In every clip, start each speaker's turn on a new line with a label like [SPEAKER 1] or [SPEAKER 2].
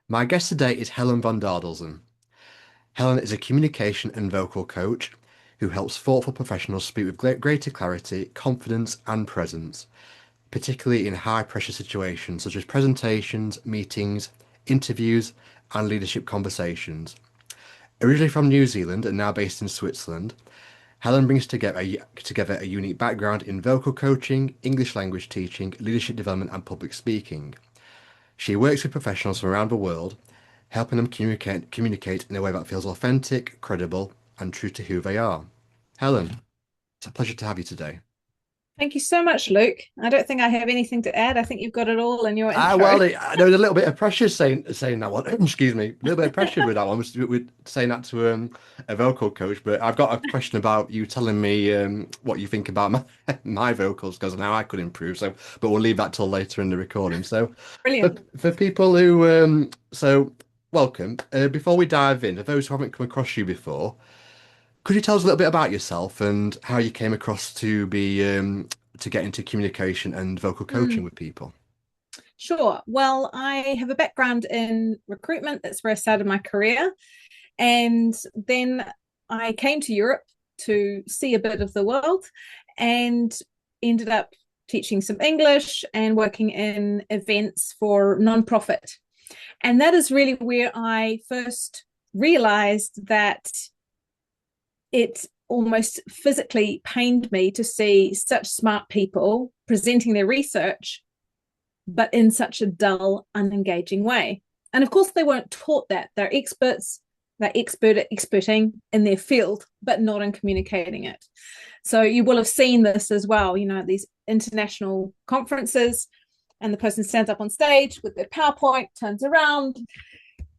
[SPEAKER 1] My guest today is Helen von Dadelszen. Helen is a communication and vocal coach who helps thoughtful professionals speak with greater clarity, confidence, and presence, particularly in high-pressure situations such as presentations, meetings, interviews, and leadership conversations. Originally from New Zealand and now based in Switzerland, Helen brings together a unique background in vocal coaching, English language teaching, leadership development, and public speaking. She works with professionals from around the world, helping them communicate in a way that feels authentic, credible, and true to who they are. Helen, it's a pleasure to have you today.
[SPEAKER 2] Thank you so much, Luke. I don't think I have anything to add. I think you've got it all in your
[SPEAKER 1] Ah,
[SPEAKER 2] intro.
[SPEAKER 1] well, there was a little bit of pressure saying that one. Excuse me, a little bit of pressure with that one. With saying that to a vocal coach, but I've got a question about you telling me what you think about my my vocals because now I could improve. So, but we'll leave that till later in the recording. So,
[SPEAKER 2] Brilliant.
[SPEAKER 1] for people who welcome. Before we dive in, for those who haven't come across you before, could you tell us a little bit about yourself and how you came across to get into communication and vocal coaching
[SPEAKER 2] Mm,
[SPEAKER 1] with people?
[SPEAKER 2] sure. Well, I have a background in recruitment. That's where I started my career. And then I came to Europe to see a bit of the world and ended up teaching some English and working in events for nonprofit. And that is really where I first realized that it almost physically pained me to see such smart people presenting their research, but in such a dull, unengaging way. And of course, they weren't taught that. They're experts, they're expert at experting in their field, but not in communicating it. So you will have seen this as well, at these international conferences, and the person stands up on stage with their PowerPoint, turns around,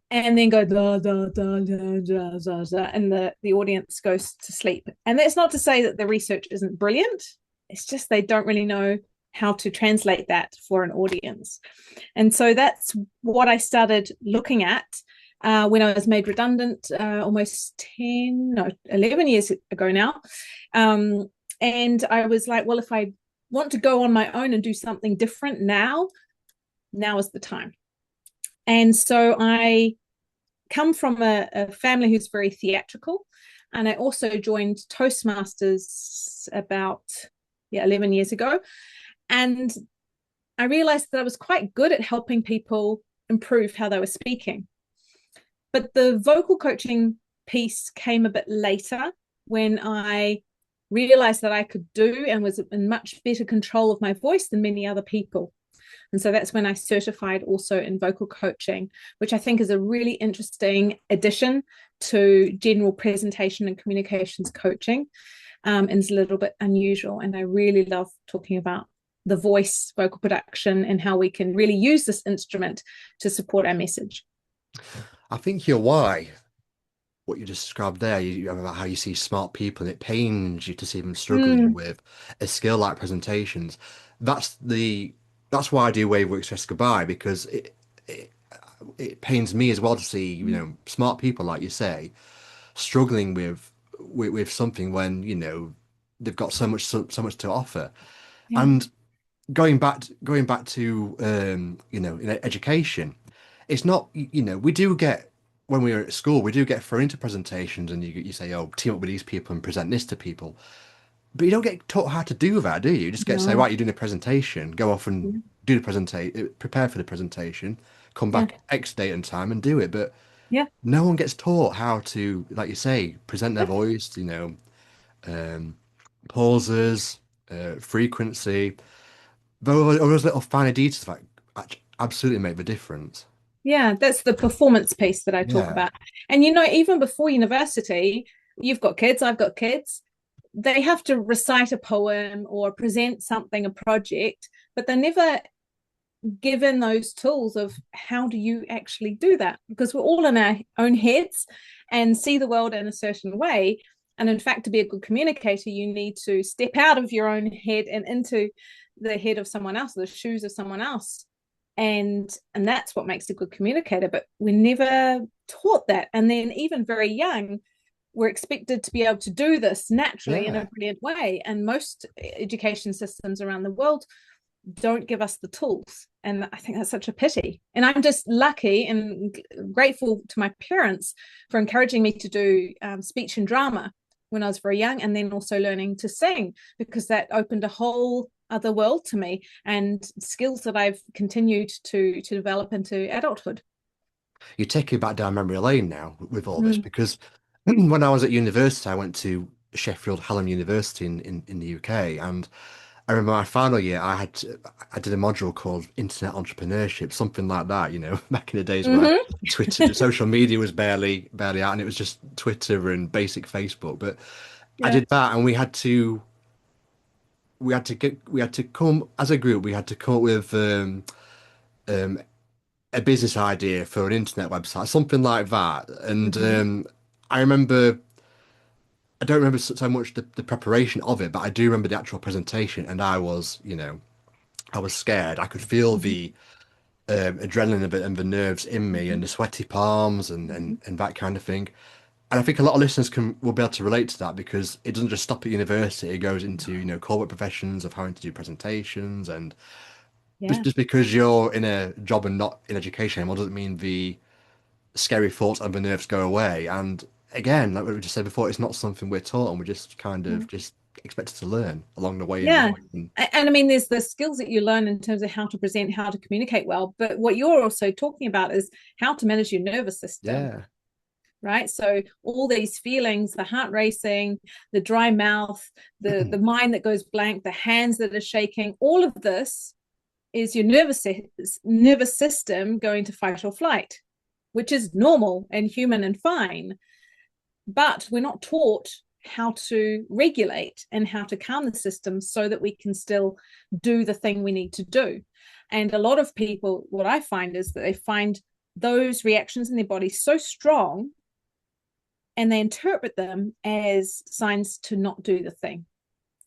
[SPEAKER 2] and then go da, da, da, da, da, da, da, and the audience goes to sleep. And that's not to say that the research isn't brilliant. It's just they don't really know how to translate that for an audience. And so that's what I started looking at when I was made redundant almost 10, no, 11 years ago now. And I was like, well, if I want to go on my own and do something different now is the time. And so I come from a family who's very theatrical. And I also joined Toastmasters about 11 years ago. And I realized that I was quite good at helping people improve how they were speaking. But the vocal coaching piece came a bit later when I realized that I could do and was in much better control of my voice than many other people. And so that's when I certified also in vocal coaching, which I think is a really interesting addition to general presentation and communications coaching. And it's a little bit unusual. And I really love talking about the voice, vocal production, and how we can really use this instrument to support our message.
[SPEAKER 1] I think your why, what you just described there, about how you see smart people and it pains you to see them struggling
[SPEAKER 2] Mm,
[SPEAKER 1] with a skill like presentations. That's the that's why I do Wave Works Just Goodbye because it it pains me as well to see, smart people like you say, struggling with something when, they've got so much to offer.
[SPEAKER 2] yeah.
[SPEAKER 1] And going back to in education, it's not we do get when we were at school we do get thrown into presentations and you say, oh, team up with these people and present this to people, but you don't get taught how to do that, do you? You just get to say,
[SPEAKER 2] No.
[SPEAKER 1] right, you're doing a presentation, go off and
[SPEAKER 2] Yeah.
[SPEAKER 1] do the presentation, prepare for the presentation, come
[SPEAKER 2] Yeah.
[SPEAKER 1] back X date and time and do it. But
[SPEAKER 2] Yeah.
[SPEAKER 1] no one gets taught how to, like you say, present their
[SPEAKER 2] Yep.
[SPEAKER 1] voice, um, pauses, frequency, those little finer details that absolutely make the difference.
[SPEAKER 2] Yeah, that's the performance piece that I talk
[SPEAKER 1] Yeah,
[SPEAKER 2] about. And even before university, you've got kids, I've got kids. They have to recite a poem or present something, a project, but they're never given those tools of how do you actually do that? Because we're all in our own heads and see the world in a certain way. And in fact, to be a good communicator, you need to step out of your own head and into the head of someone else, the shoes of someone else. And that's what makes a good communicator. But we're never taught that. And then even very young, we're expected to be able to do this naturally in a
[SPEAKER 1] yeah.
[SPEAKER 2] brilliant way. And most education systems around the world don't give us the tools. And I think that's such a pity. And I'm just lucky and grateful to my parents for encouraging me to do speech and drama when I was very young, and then also learning to sing, because that opened a whole other world to me, and skills that I've continued to develop into adulthood.
[SPEAKER 1] You take me back down memory lane now with all this
[SPEAKER 2] Mm.
[SPEAKER 1] because when I was at university, I went to Sheffield Hallam University in the UK, and I remember my final year, I did a module called Internet Entrepreneurship, something like that, back in the days where Twitter,
[SPEAKER 2] Mm-hmm.
[SPEAKER 1] social media was barely out, and it was just Twitter and basic Facebook. But I
[SPEAKER 2] Yeah.
[SPEAKER 1] did that, and we had to come as a group, we had to come up with um, a business idea for an internet website, something like that. And
[SPEAKER 2] Mm-hmm.
[SPEAKER 1] I remember, I don't remember so much the preparation of it, but I do remember the actual presentation, and I was scared. I could feel
[SPEAKER 2] Mm-hmm.
[SPEAKER 1] the adrenaline of it and the nerves in me
[SPEAKER 2] Mm-hmm.
[SPEAKER 1] and the sweaty palms
[SPEAKER 2] Mm-hmm.
[SPEAKER 1] and that kind of thing. And I think a lot of listeners will be able to relate to that because it doesn't just stop at university. It goes into, corporate professions of having to do presentations and
[SPEAKER 2] Yeah.
[SPEAKER 1] just because you're in a job and not in education anymore doesn't mean the scary thoughts and the nerves go away. And again, like we just said before, it's not something we're taught and we're just kind of just expected to learn along the way in
[SPEAKER 2] Yeah.
[SPEAKER 1] life. And
[SPEAKER 2] And I mean, there's the skills that you learn in terms of how to present, how to communicate well. But what you're also talking about is how to manage your nervous system,
[SPEAKER 1] yeah.
[SPEAKER 2] right? So all these feelings, the heart racing, the dry mouth, the mind that goes blank, the hands that are shaking, all of this is your nervous system going to fight or flight, which is normal and human and fine. But we're not taught how to regulate and how to calm the system so that we can still do the thing we need to do. And a lot of people, what I find is that they find those reactions in their body so strong, and they interpret them as signs to not do the thing.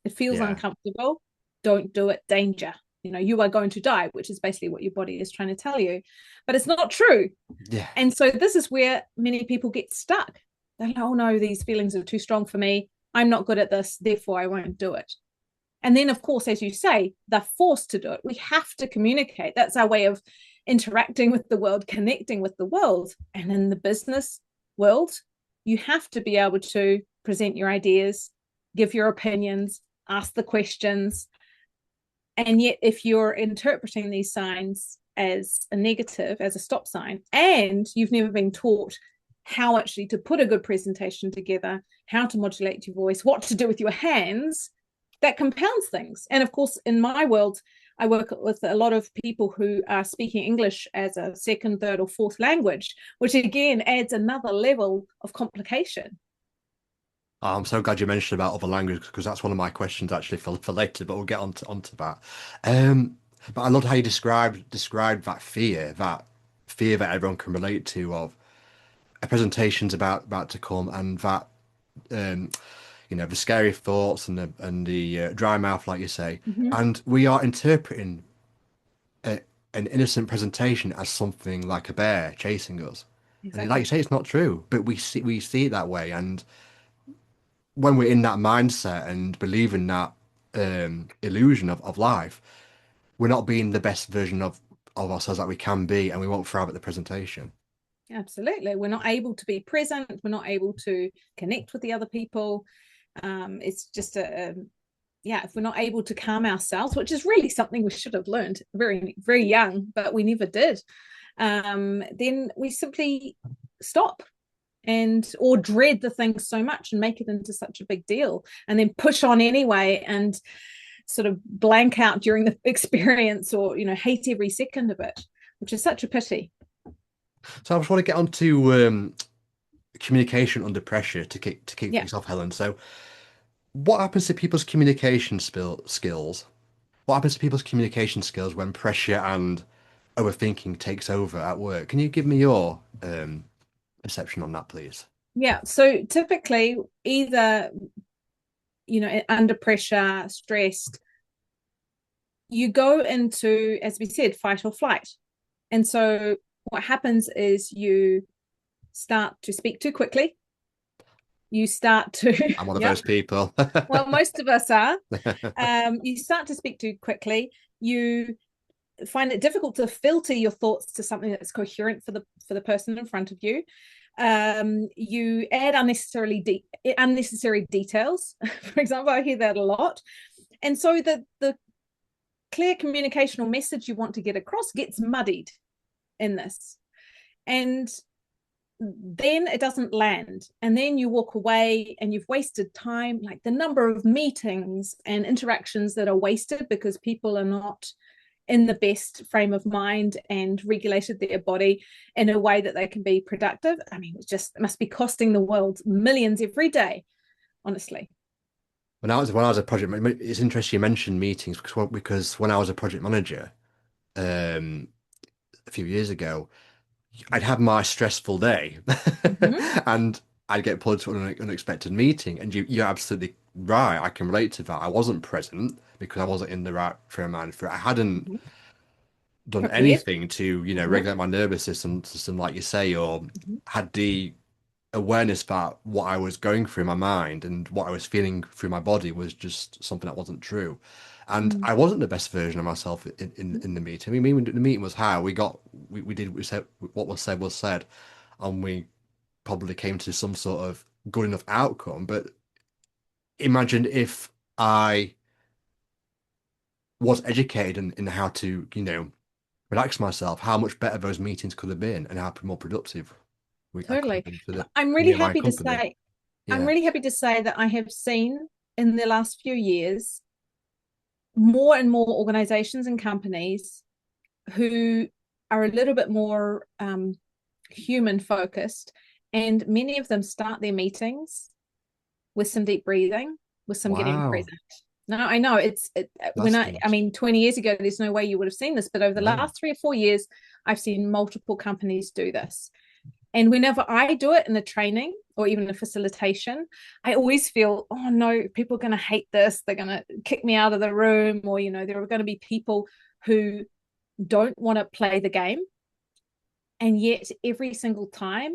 [SPEAKER 2] It feels
[SPEAKER 1] Yeah.
[SPEAKER 2] uncomfortable. Don't do it. Danger. You are going to die, which is basically what your body is trying to tell you. But it's not true.
[SPEAKER 1] Yeah.
[SPEAKER 2] And so this is where many people get stuck. They're like, oh no, these feelings are too strong for me. I'm not good at this, therefore I won't do it. And then, of course, as you say, they're forced to do it. We have to communicate. That's our way of interacting with the world, connecting with the world. And in the business world, you have to be able to present your ideas, give your opinions, ask the questions. And yet, if you're interpreting these signs as a negative, as a stop sign, and you've never been taught how actually to put a good presentation together, how to modulate your voice, what to do with your hands, that compounds things. And of course, in my world, I work with a lot of people who are speaking English as a second, third, or fourth language, which again adds another level of complication.
[SPEAKER 1] Oh, I'm so glad you mentioned about other languages because that's one of my questions actually for later, but we'll get onto that. But I loved how you described that fear that everyone can relate to of a presentation's about to come, and that um, the scary thoughts and the dry mouth, like you say,
[SPEAKER 2] Mm-hmm.
[SPEAKER 1] and we are interpreting a, an innocent presentation as something like a bear chasing us. And like you
[SPEAKER 2] Exactly.
[SPEAKER 1] say, it's not true, but we see it that way, and when we're in that mindset and believing that illusion of life, we're not being the best version of ourselves that we can be, and we won't thrive at the presentation.
[SPEAKER 2] Absolutely. We're not able to be present. We're not able to connect with the other people. It's just yeah, if we're not able to calm ourselves, which is really something we should have learned very, very young, but we never did, then we simply stop and or dread the thing so much and make it into such a big deal and then push on anyway and sort of blank out during the experience or hate every second of it, which is such a pity.
[SPEAKER 1] So I just want to get on to communication under pressure to kick
[SPEAKER 2] Yeah.
[SPEAKER 1] things off, Helen. So what happens to people's communication skills? What happens to people's communication skills when pressure and overthinking takes over at work? Can you give me your perception on that, please?
[SPEAKER 2] Yeah, so typically either under pressure, stressed, you go into, as we said, fight or flight. And so what happens is you start to speak too quickly. You start to,
[SPEAKER 1] I'm one of
[SPEAKER 2] yeah,
[SPEAKER 1] those people.
[SPEAKER 2] well, most of us are. You start to speak too quickly. You find it difficult to filter your thoughts to something that's coherent for the person in front of you. You add unnecessary details. For example, I hear that a lot, and so the clear communicational message you want to get across gets muddied in this, and then it doesn't land, and then you walk away and you've wasted time, like the number of meetings and interactions that are wasted because people are not in the best frame of mind and regulated their body in a way that they can be productive. I mean, it must be costing the world millions every day, honestly.
[SPEAKER 1] When I was a project, it's interesting you mentioned meetings because when I was a project manager, um, a few years ago, I'd have my stressful day,
[SPEAKER 2] Mm-hmm.
[SPEAKER 1] and I'd get pulled to an unexpected meeting. And you're absolutely right. I can relate to that. I wasn't present because I wasn't in the right frame of mind for it. I hadn't
[SPEAKER 2] Mm-hmm.
[SPEAKER 1] done
[SPEAKER 2] Prepared.
[SPEAKER 1] anything to,
[SPEAKER 2] Mm-hmm.
[SPEAKER 1] regulate my nervous system like you say, or had the awareness that what I was going through in my mind and what I was feeling through my body was just something that wasn't true. And
[SPEAKER 2] Mm-hmm.
[SPEAKER 1] I wasn't the best version of myself in the meeting. I mean, the meeting was how we said what was said, and we probably came to some sort of good enough outcome. But imagine if I was educated in how to, relax myself, how much better those meetings could have been and how more productive I could have
[SPEAKER 2] Totally.
[SPEAKER 1] been for
[SPEAKER 2] And
[SPEAKER 1] for me and my company.
[SPEAKER 2] I'm
[SPEAKER 1] Yeah.
[SPEAKER 2] really happy to say that I have seen in the last few years more and more organizations and companies who are a little bit more human focused, and many of them start their meetings with some deep breathing, with some getting
[SPEAKER 1] Wow.
[SPEAKER 2] present. No, I know when
[SPEAKER 1] That's
[SPEAKER 2] I
[SPEAKER 1] good.
[SPEAKER 2] mean, 20 years ago, there's no way you would have seen this, but over the
[SPEAKER 1] No.
[SPEAKER 2] last 3 or 4 years, I've seen multiple companies do this. And whenever I do it in a training or even a facilitation, I always feel, oh no, people are going to hate this. They're going to kick me out of the room, or, there are going to be people who don't want to play the game. And yet, every single time,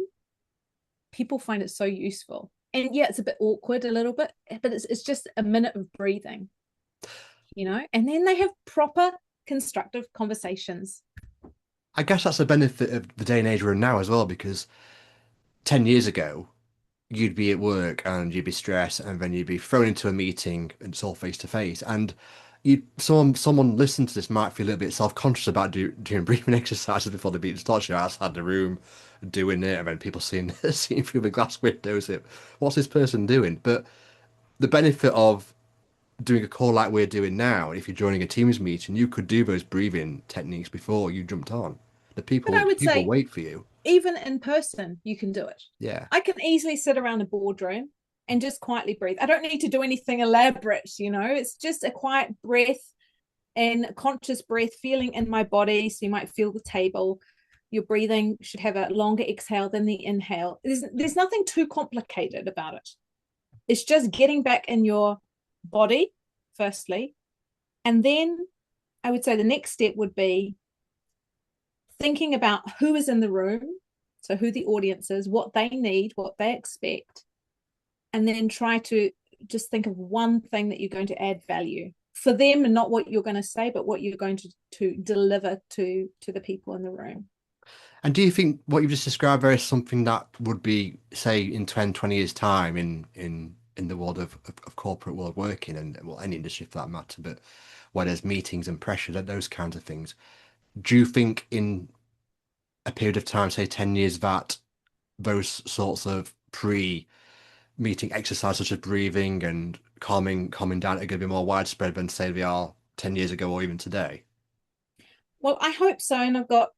[SPEAKER 2] people find it so useful. And yeah, it's a bit awkward a little bit, but it's just a minute of breathing, and then they have proper constructive conversations.
[SPEAKER 1] I guess that's the benefit of the day and age we're in now as well, because 10 years ago, you'd be at work and you'd be stressed, and then you'd be thrown into a meeting and it's all face to face. And someone listening to this might feel a little bit self-conscious about doing breathing exercises before they beat the torch outside the room doing it, and then people seeing seeing through the glass windows it, what's this person doing? But the benefit of doing a call like we're doing now, if you're joining a Teams meeting, you could do those breathing techniques before you jumped on.
[SPEAKER 2] But I
[SPEAKER 1] The
[SPEAKER 2] would
[SPEAKER 1] people
[SPEAKER 2] say,
[SPEAKER 1] wait for you.
[SPEAKER 2] even in person, you can do it.
[SPEAKER 1] Yeah.
[SPEAKER 2] I can easily sit around a boardroom and just quietly breathe. I don't need to do anything elaborate. It's just a quiet breath and conscious breath feeling in my body. So you might feel the table. Your breathing should have a longer exhale than the inhale. There's nothing too complicated about it. It's just getting back in your body, firstly. And then I would say the next step would be thinking about who is in the room, so who the audience is, what they need, what they expect, and then try to just think of one thing that you're going to add value for them, and not what you're going to say, but what you're going to deliver to the people in the room.
[SPEAKER 1] And do you think what you've just described there is something that would be, say, in 10, 20 years' time in the world of corporate world working and well any industry for that matter, but where there's meetings and pressure, those kinds of things. Do you think in a period of time, say 10 years, that those sorts of pre-meeting exercise such as breathing and calming down are going to be more widespread than say they are 10 years ago or even today?
[SPEAKER 2] Well, I hope so, and I've got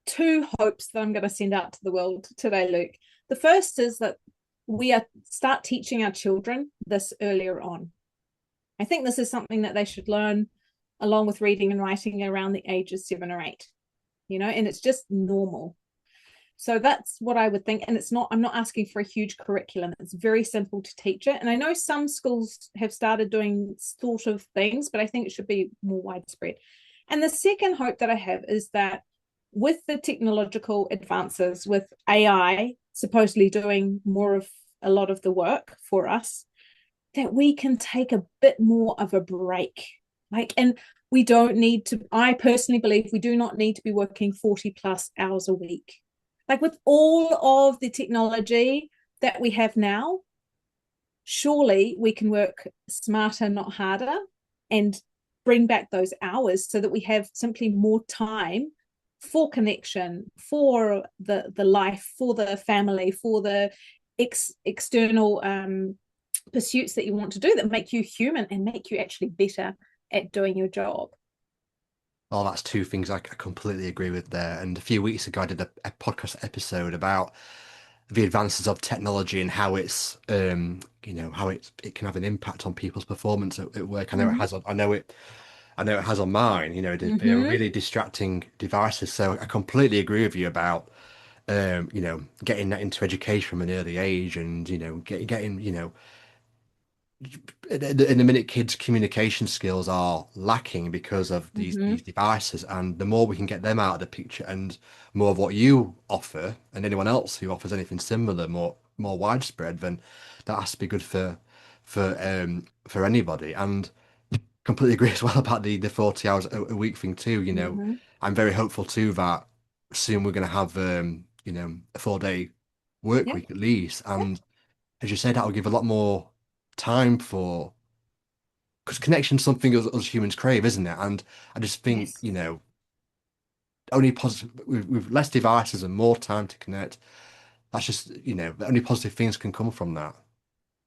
[SPEAKER 2] two hopes that I'm going to send out to the world today, Luke. The first is that we start teaching our children this earlier on. I think this is something that they should learn along with reading and writing around the age of 7 or 8, and it's just normal. So that's what I would think. And I'm not asking for a huge curriculum. It's very simple to teach it. And I know some schools have started doing sort of things, but I think it should be more widespread. And the second hope that I have is that with the technological advances, with AI supposedly doing a lot of the work for us, that we can take a bit more of a break. And We don't need to, I personally believe we do not need to be working 40 plus hours a week. Like with all of the technology that we have now, surely we can work smarter, not harder, and bring back those hours so that we have simply more time for connection, for the life, for the family, for the external pursuits that you want to do that make you human and make you actually better at doing your job.
[SPEAKER 1] Oh, that's two things I completely agree with there. And a few weeks ago, I did a podcast episode about the advances of technology and how it's, how it can have an impact on people's performance at work. I know it
[SPEAKER 2] Mm-hmm.
[SPEAKER 1] has on, I know it has on mine. They're
[SPEAKER 2] Mm-hmm.
[SPEAKER 1] really distracting devices. So I completely agree with you about, getting that into education from an early age and, getting, in the minute kids' communication skills are lacking because of these
[SPEAKER 2] Mm-hmm.
[SPEAKER 1] devices, and the more we can get them out of the picture, and more of what you offer and anyone else who offers anything similar, more widespread, then that has to be good for anybody. And completely agree as well about the 40 hours a week thing too.
[SPEAKER 2] Mm-hmm.
[SPEAKER 1] I'm very hopeful too that soon we're going to have a 4 day work
[SPEAKER 2] Yep.
[SPEAKER 1] week at least,
[SPEAKER 2] Yep.
[SPEAKER 1] and as you say, that will give a lot more time for because connection's something us humans crave, isn't it? And I just think,
[SPEAKER 2] Yes.
[SPEAKER 1] only positive with less devices and more time to connect. That's just, the only positive things can come from that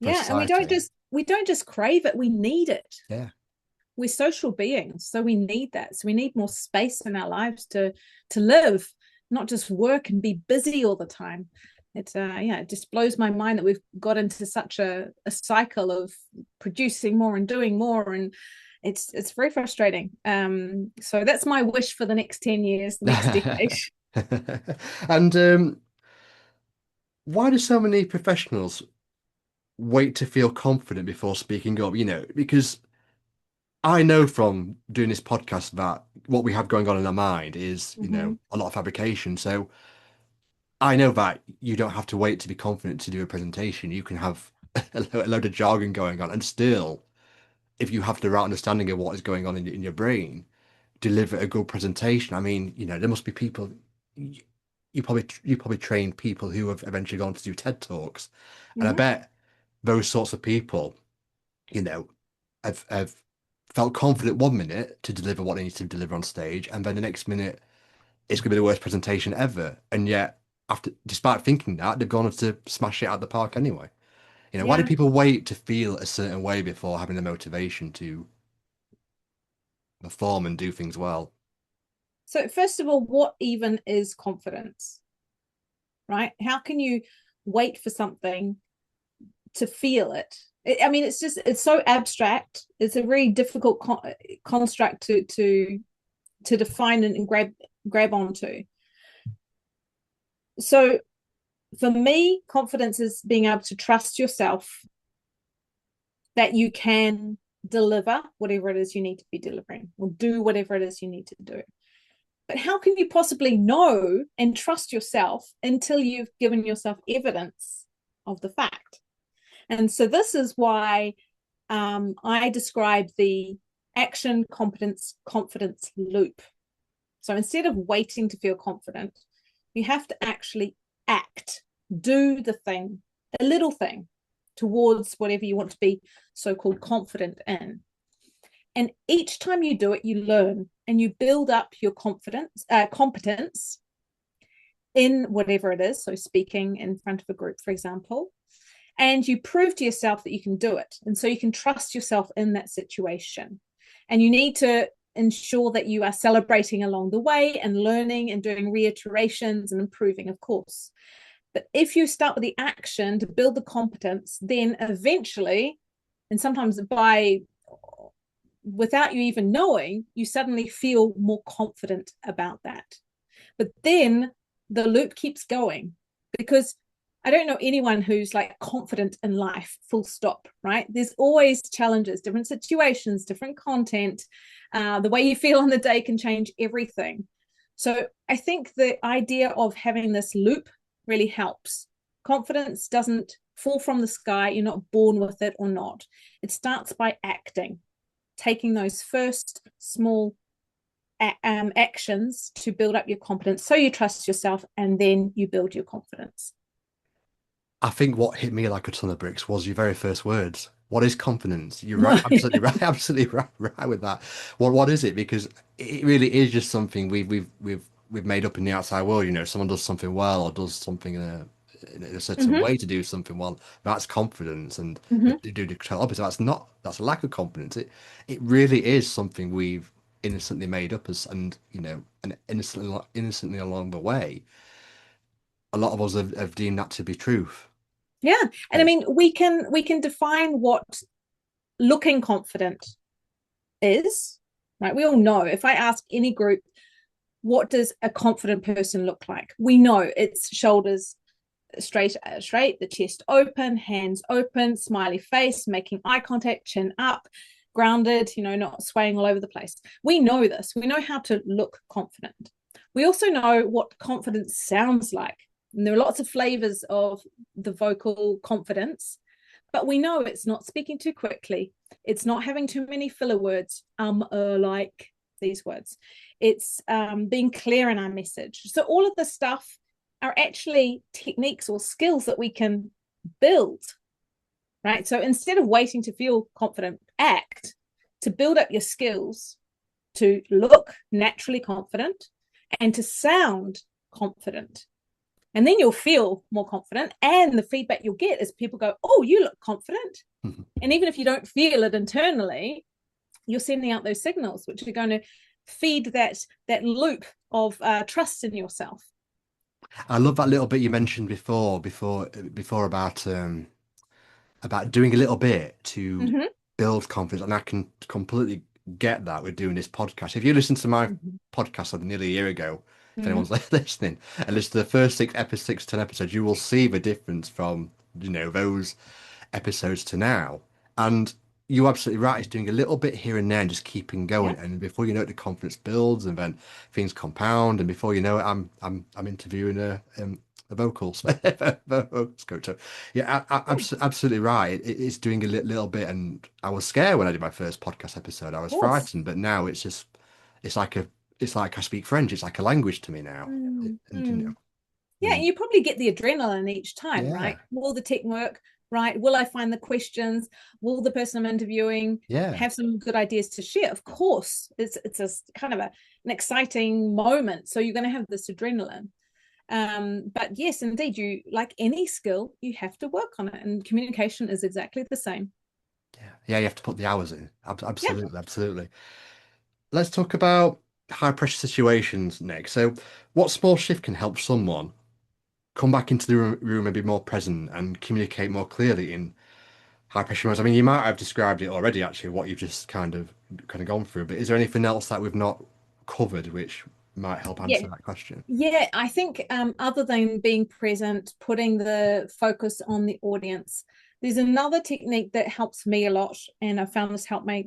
[SPEAKER 1] for
[SPEAKER 2] Yeah, and we don't
[SPEAKER 1] society.
[SPEAKER 2] just we don't just crave it, we need it.
[SPEAKER 1] Yeah.
[SPEAKER 2] We're social beings, so we need that. So we need more space in our lives to live, not just work and be busy all the time. It just blows my mind that we've got into such a cycle of producing more and doing more, and it's very frustrating. So that's my wish for the next 10 years, the next decade.
[SPEAKER 1] And why do so many professionals wait to feel confident before speaking up? Because I know from doing this podcast that what we have going on in our mind is,
[SPEAKER 2] Mm-hmm.
[SPEAKER 1] a lot of fabrication. So I know that you don't have to wait to be confident to do a presentation. You can have a load of jargon going on and still, if you have the right understanding of what is going on in your brain, deliver a good presentation. I mean, there must be people you, you probably train people who have eventually gone to do TED Talks, and I
[SPEAKER 2] Mm-hmm.
[SPEAKER 1] bet those sorts of people, you know, have felt confident 1 minute to deliver what they need to deliver on stage, and then the next minute it's going to be the worst presentation ever. And yet, despite thinking that, they've gone on to smash it out of the park anyway. Why do
[SPEAKER 2] Yeah.
[SPEAKER 1] people wait to feel a certain way before having the motivation to perform and do things well?
[SPEAKER 2] So first of all, what even is confidence? Right? How can you wait for something to feel it? I mean, it's so abstract. It's a very difficult construct to define and grab onto. So for me, confidence is being able to trust yourself that you can deliver whatever it is you need to be delivering or do whatever it is you need to do. But how can you possibly know and trust yourself until you've given yourself evidence of the fact? And so this is why I describe the action competence confidence loop. So instead of waiting to feel confident, you have to actually act, do the thing, a little thing towards whatever you want to be so called confident in. And each time you do it, you learn and you build up your competence in whatever it is. So, speaking in front of a group, for example, and you prove to yourself that you can do it. And so you can trust yourself in that situation. And you need to ensure that you are celebrating along the way and learning and doing reiterations and improving, of course. But if you start with the action to build the competence, then eventually, and sometimes by without you even knowing, you suddenly feel more confident about that. But then the loop keeps going because I don't know anyone who's like confident in life, full stop, right? There's always challenges, different situations, different content. The way you feel on the day can change everything. So I think the idea of having this loop really helps. Confidence doesn't fall from the sky. You're not born with it or not. It starts by acting. taking those first small actions to build up your confidence, so you trust yourself and then you build your confidence.
[SPEAKER 1] I think what hit me like a ton of bricks was your very first words. What is confidence? You're right,
[SPEAKER 2] Right.
[SPEAKER 1] absolutely right, absolutely right with that. What is it? Because it really is just something we've made up in the outside world. You know, someone does something well or does something in a certain
[SPEAKER 2] Mm-hmm.
[SPEAKER 1] way to do something well. That's confidence, and
[SPEAKER 2] Mm-hmm.
[SPEAKER 1] they do the total opposite. That's not. That's a lack of confidence. It really is something we've innocently made up as, and you know, and innocently along the way, a lot of us have deemed that to be truth.
[SPEAKER 2] Yeah. And I
[SPEAKER 1] Yes.
[SPEAKER 2] mean, we can define what looking confident is, right? We all know, if I ask any group, what does a confident person look like? We know it's shoulders straight, the chest open, hands open, smiley face, making eye contact, chin up, grounded, not swaying all over the place. We know this. We know how to look confident. We also know what confidence sounds like. And there are lots of flavors of the vocal confidence, but we know it's not speaking too quickly. It's not having too many filler words, like these words. It's being clear in our message. So all of this stuff are actually techniques or skills that we can build, right? So instead of waiting to feel confident, act to build up your skills to look naturally confident and to sound confident. And then you'll feel more confident. And the feedback you'll get is people go, oh, you look confident. And even if you don't feel it internally, you're sending out those signals, which are going to feed that loop of trust in yourself.
[SPEAKER 1] I love that little bit you mentioned before about doing a little bit to
[SPEAKER 2] Mm-hmm.
[SPEAKER 1] build confidence, and I can completely get that with doing this podcast. If you listen to my
[SPEAKER 2] Mm-hmm.
[SPEAKER 1] podcast like nearly a year ago, if
[SPEAKER 2] Mm-hmm.
[SPEAKER 1] anyone's listening, and listen to the first 10 episodes, you will see the difference from those episodes to now. And you're absolutely right. It's doing a little bit here and there and just keeping
[SPEAKER 2] Yeah.
[SPEAKER 1] going. And before you know it, the confidence builds, and then things compound. And before you know it, I'm interviewing a vocals vocals coach. So yeah,
[SPEAKER 2] Yeah.
[SPEAKER 1] absolutely right. It's doing a little bit. And I was scared when I did my first podcast episode. I
[SPEAKER 2] Of
[SPEAKER 1] was
[SPEAKER 2] course.
[SPEAKER 1] frightened, but now it's like a it's like I speak French. It's like a language to me now. And
[SPEAKER 2] Mm. Yeah, and
[SPEAKER 1] and
[SPEAKER 2] you probably get the adrenaline each time, right?
[SPEAKER 1] yeah,
[SPEAKER 2] Will the tech work? Right? Will I find the questions? Will the person I'm interviewing
[SPEAKER 1] yeah.
[SPEAKER 2] have some good ideas to share? Of course, it's a kind of an exciting moment. So you're going to have this adrenaline. But yes, indeed, you like any skill, you have to work on it, and communication is exactly the same.
[SPEAKER 1] Yeah, yeah, you have to put the hours in.
[SPEAKER 2] Yeah.
[SPEAKER 1] Absolutely, absolutely. Let's talk about high pressure situations next. So, what small shift can help someone come back into the room and be more present and communicate more clearly in high pressure moments? I mean, you might have described it already, actually, what you've just kind of gone through. But is there anything else that we've not covered which might help
[SPEAKER 2] Yeah.
[SPEAKER 1] answer that question?
[SPEAKER 2] Yeah, I think other than being present, putting the focus on the audience, there's another technique that helps me a lot, and I found this help my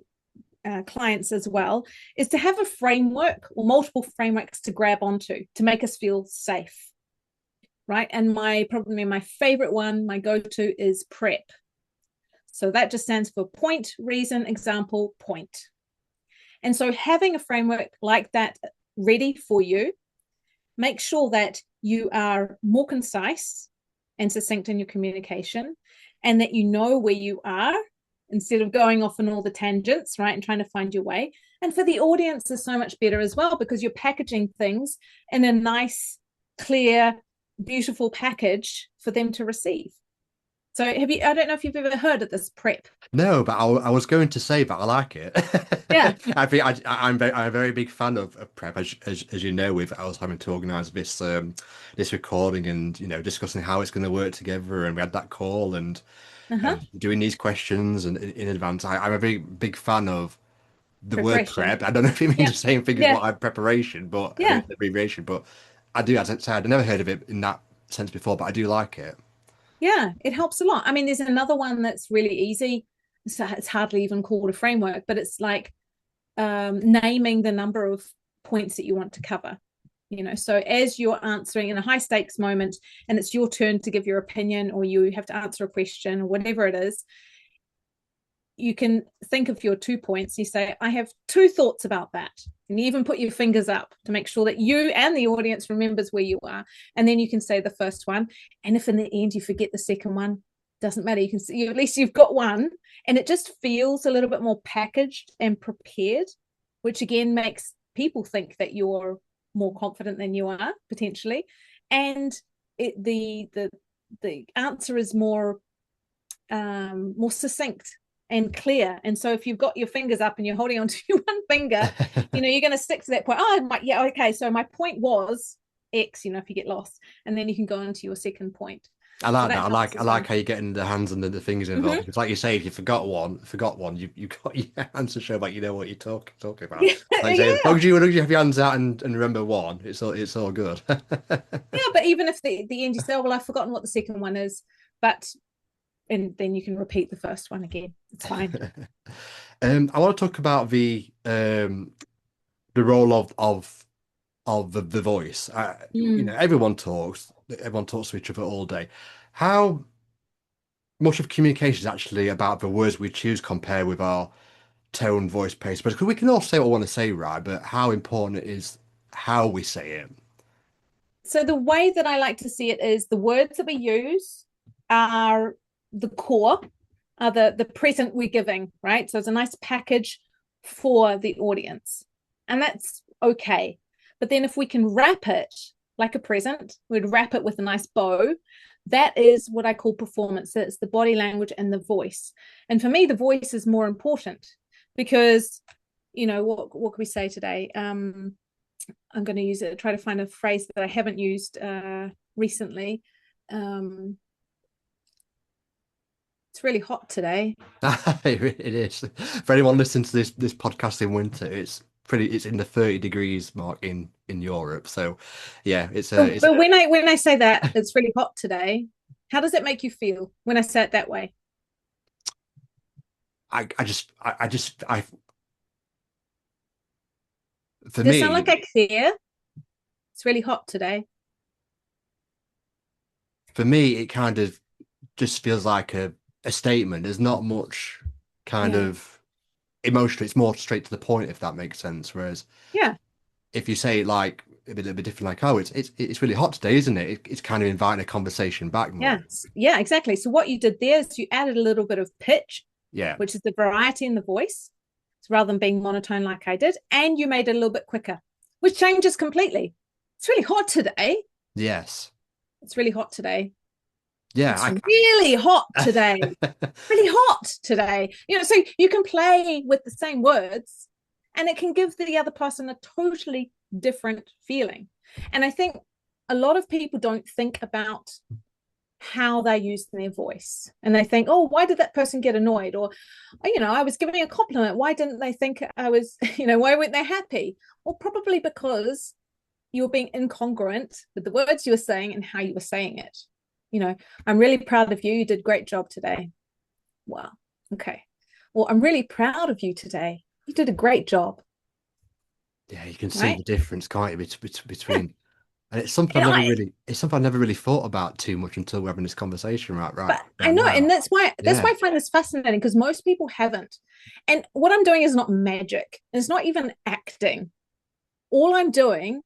[SPEAKER 2] clients as well, is to have a framework or multiple frameworks to grab onto to make us feel safe, right? And my favorite one, my go-to is PREP. So that just stands for point, reason, example, point. And so having a framework like that ready for you, make sure that you are more concise and succinct in your communication, and that you know where you are instead of going off on all the tangents, right, and trying to find your way. And for the audience is so much better as well, because you're packaging things in a nice, clear, beautiful package for them to receive. So I don't know if you've ever heard of this PREP.
[SPEAKER 1] No, but I was going to say that I like it.
[SPEAKER 2] Yeah.
[SPEAKER 1] I think I'm a very big fan of prep, as you know. With I was having to organise this recording and discussing how it's going to work together, and we had that call
[SPEAKER 2] Uh-huh.
[SPEAKER 1] and doing these questions and in advance. I'm a very big fan of the word
[SPEAKER 2] Preparation.
[SPEAKER 1] prep. I don't know if it means
[SPEAKER 2] Yeah.
[SPEAKER 1] the same thing as
[SPEAKER 2] Yeah.
[SPEAKER 1] what I'm preparation, but I mean
[SPEAKER 2] Yeah.
[SPEAKER 1] it's an abbreviation. But I do, as I said, I'd never heard of it in that sense before, but I do like it.
[SPEAKER 2] Yeah, it helps a lot. I mean, there's another one that's really easy. So it's hardly even called a framework, but it's like naming the number of points that you want to cover. So as you're answering in a high stakes moment and it's your turn to give your opinion, or you have to answer a question or whatever it is, you can think of your 2 points. You say, I have 2 thoughts about that. And you even put your fingers up to make sure that you and the audience remembers where you are. And then you can say the first one. And if in the end you forget the second one, doesn't matter. You can see, at least you've got one. And it just feels a little bit more packaged and prepared, which again makes people think that you're more confident than you are potentially. And the answer is more succinct and clear. And so if you've got your fingers up and you're holding onto one finger, you're going to stick to that point. Oh, yeah, okay. So my point was X, if you get lost, and then you can go into your second point.
[SPEAKER 1] I
[SPEAKER 2] So
[SPEAKER 1] like that.
[SPEAKER 2] that helps
[SPEAKER 1] I
[SPEAKER 2] as
[SPEAKER 1] like
[SPEAKER 2] well.
[SPEAKER 1] how you're getting the hands and the fingers involved.
[SPEAKER 2] Mm-hmm.
[SPEAKER 1] Because, like you say, if you forgot one, you got your hands to show like you know what you're talking about.
[SPEAKER 2] Yeah,
[SPEAKER 1] Like you say,
[SPEAKER 2] yeah,
[SPEAKER 1] as long as you have your hands out and remember one, it's all good.
[SPEAKER 2] yeah. But even if the end you say, oh, well, I've forgotten what the second one is, but and then you can repeat the first one again. It's fine.
[SPEAKER 1] I want to talk about the role of the voice.
[SPEAKER 2] Mm.
[SPEAKER 1] Everyone talks to each other all day. How much of communication is actually about the words we choose compared with our tone, voice, pace? But we can all say what we want to say, right? But how important it is how we say it.
[SPEAKER 2] So the way that I like to see it is the words that we use are the core, are the present we're giving, right? So it's a nice package for the audience. And that's okay. But then if we can wrap it like a present, we'd wrap it with a nice bow. That is what I call performance. It's the body language and the voice. And for me, the voice is more important because, what can we say today? I'm going to use it, try to find a phrase that I haven't used recently. It's really hot today.
[SPEAKER 1] It is. For anyone listening to this podcast in winter, it's in the 30 degrees mark in Europe. So yeah,
[SPEAKER 2] But when I say that it's really hot today, how does it make you feel when I say it that way?
[SPEAKER 1] I for
[SPEAKER 2] Does it sound like
[SPEAKER 1] me
[SPEAKER 2] I care? It's really hot today.
[SPEAKER 1] for me it kind of just feels like a statement. There's not much kind
[SPEAKER 2] Yeah.
[SPEAKER 1] of emotional. It's more straight to the point, if that makes sense. Whereas
[SPEAKER 2] Yeah.
[SPEAKER 1] if you say it like a little bit different, like, oh, it's really hot today, isn't it? It's kind of inviting a conversation back more.
[SPEAKER 2] Yes. Yeah, exactly. So what you did there is you added a little bit of pitch,
[SPEAKER 1] Yeah.
[SPEAKER 2] which is the variety in the voice. So rather than being monotone like I did, and you made it a little bit quicker, which changes completely. It's really hot today.
[SPEAKER 1] Yes.
[SPEAKER 2] It's really hot today. It's
[SPEAKER 1] Yeah.
[SPEAKER 2] really hot today.
[SPEAKER 1] I
[SPEAKER 2] Really hot today. So you can play with the same words and it can give the other person a totally different feeling. And I think a lot of people don't think about how they're using their voice. And they think, oh, why did that person get annoyed? Or, I was giving a compliment. Why didn't they think I was, why weren't they happy? Well, probably because you were being incongruent with the words you were saying and how you were saying it. I'm really proud of you. You did a great job today. Wow. Okay. Well, I'm really proud of you today. You did a great job.
[SPEAKER 1] Yeah, you can see
[SPEAKER 2] Right.
[SPEAKER 1] the difference, can't you,
[SPEAKER 2] Yeah.
[SPEAKER 1] between and
[SPEAKER 2] And
[SPEAKER 1] it's something I've never really thought about too much until we're having this conversation
[SPEAKER 2] but I
[SPEAKER 1] right
[SPEAKER 2] know, and
[SPEAKER 1] now.
[SPEAKER 2] that's why
[SPEAKER 1] Yeah.
[SPEAKER 2] I find this fascinating because most people haven't. And what I'm doing is not magic. It's not even acting. All I'm doing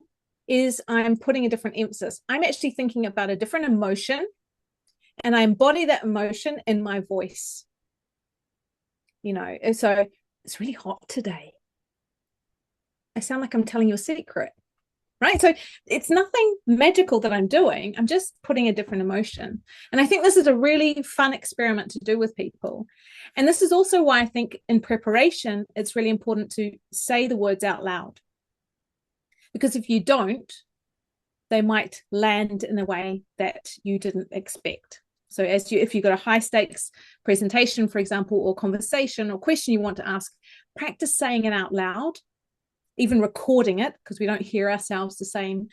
[SPEAKER 2] is I'm putting a different emphasis. I'm actually thinking about a different emotion and I embody that emotion in my voice. So it's really hot today. I sound like I'm telling you a secret, right? So it's nothing magical that I'm doing. I'm just putting a different emotion. And I think this is a really fun experiment to do with people. And this is also why I think in preparation, it's really important to say the words out loud. Because if you don't, they might land in a way that you didn't expect. So if you've got a high stakes presentation, for example, or conversation or question you want to ask, practice saying it out loud, even recording it because we don't hear ourselves the same,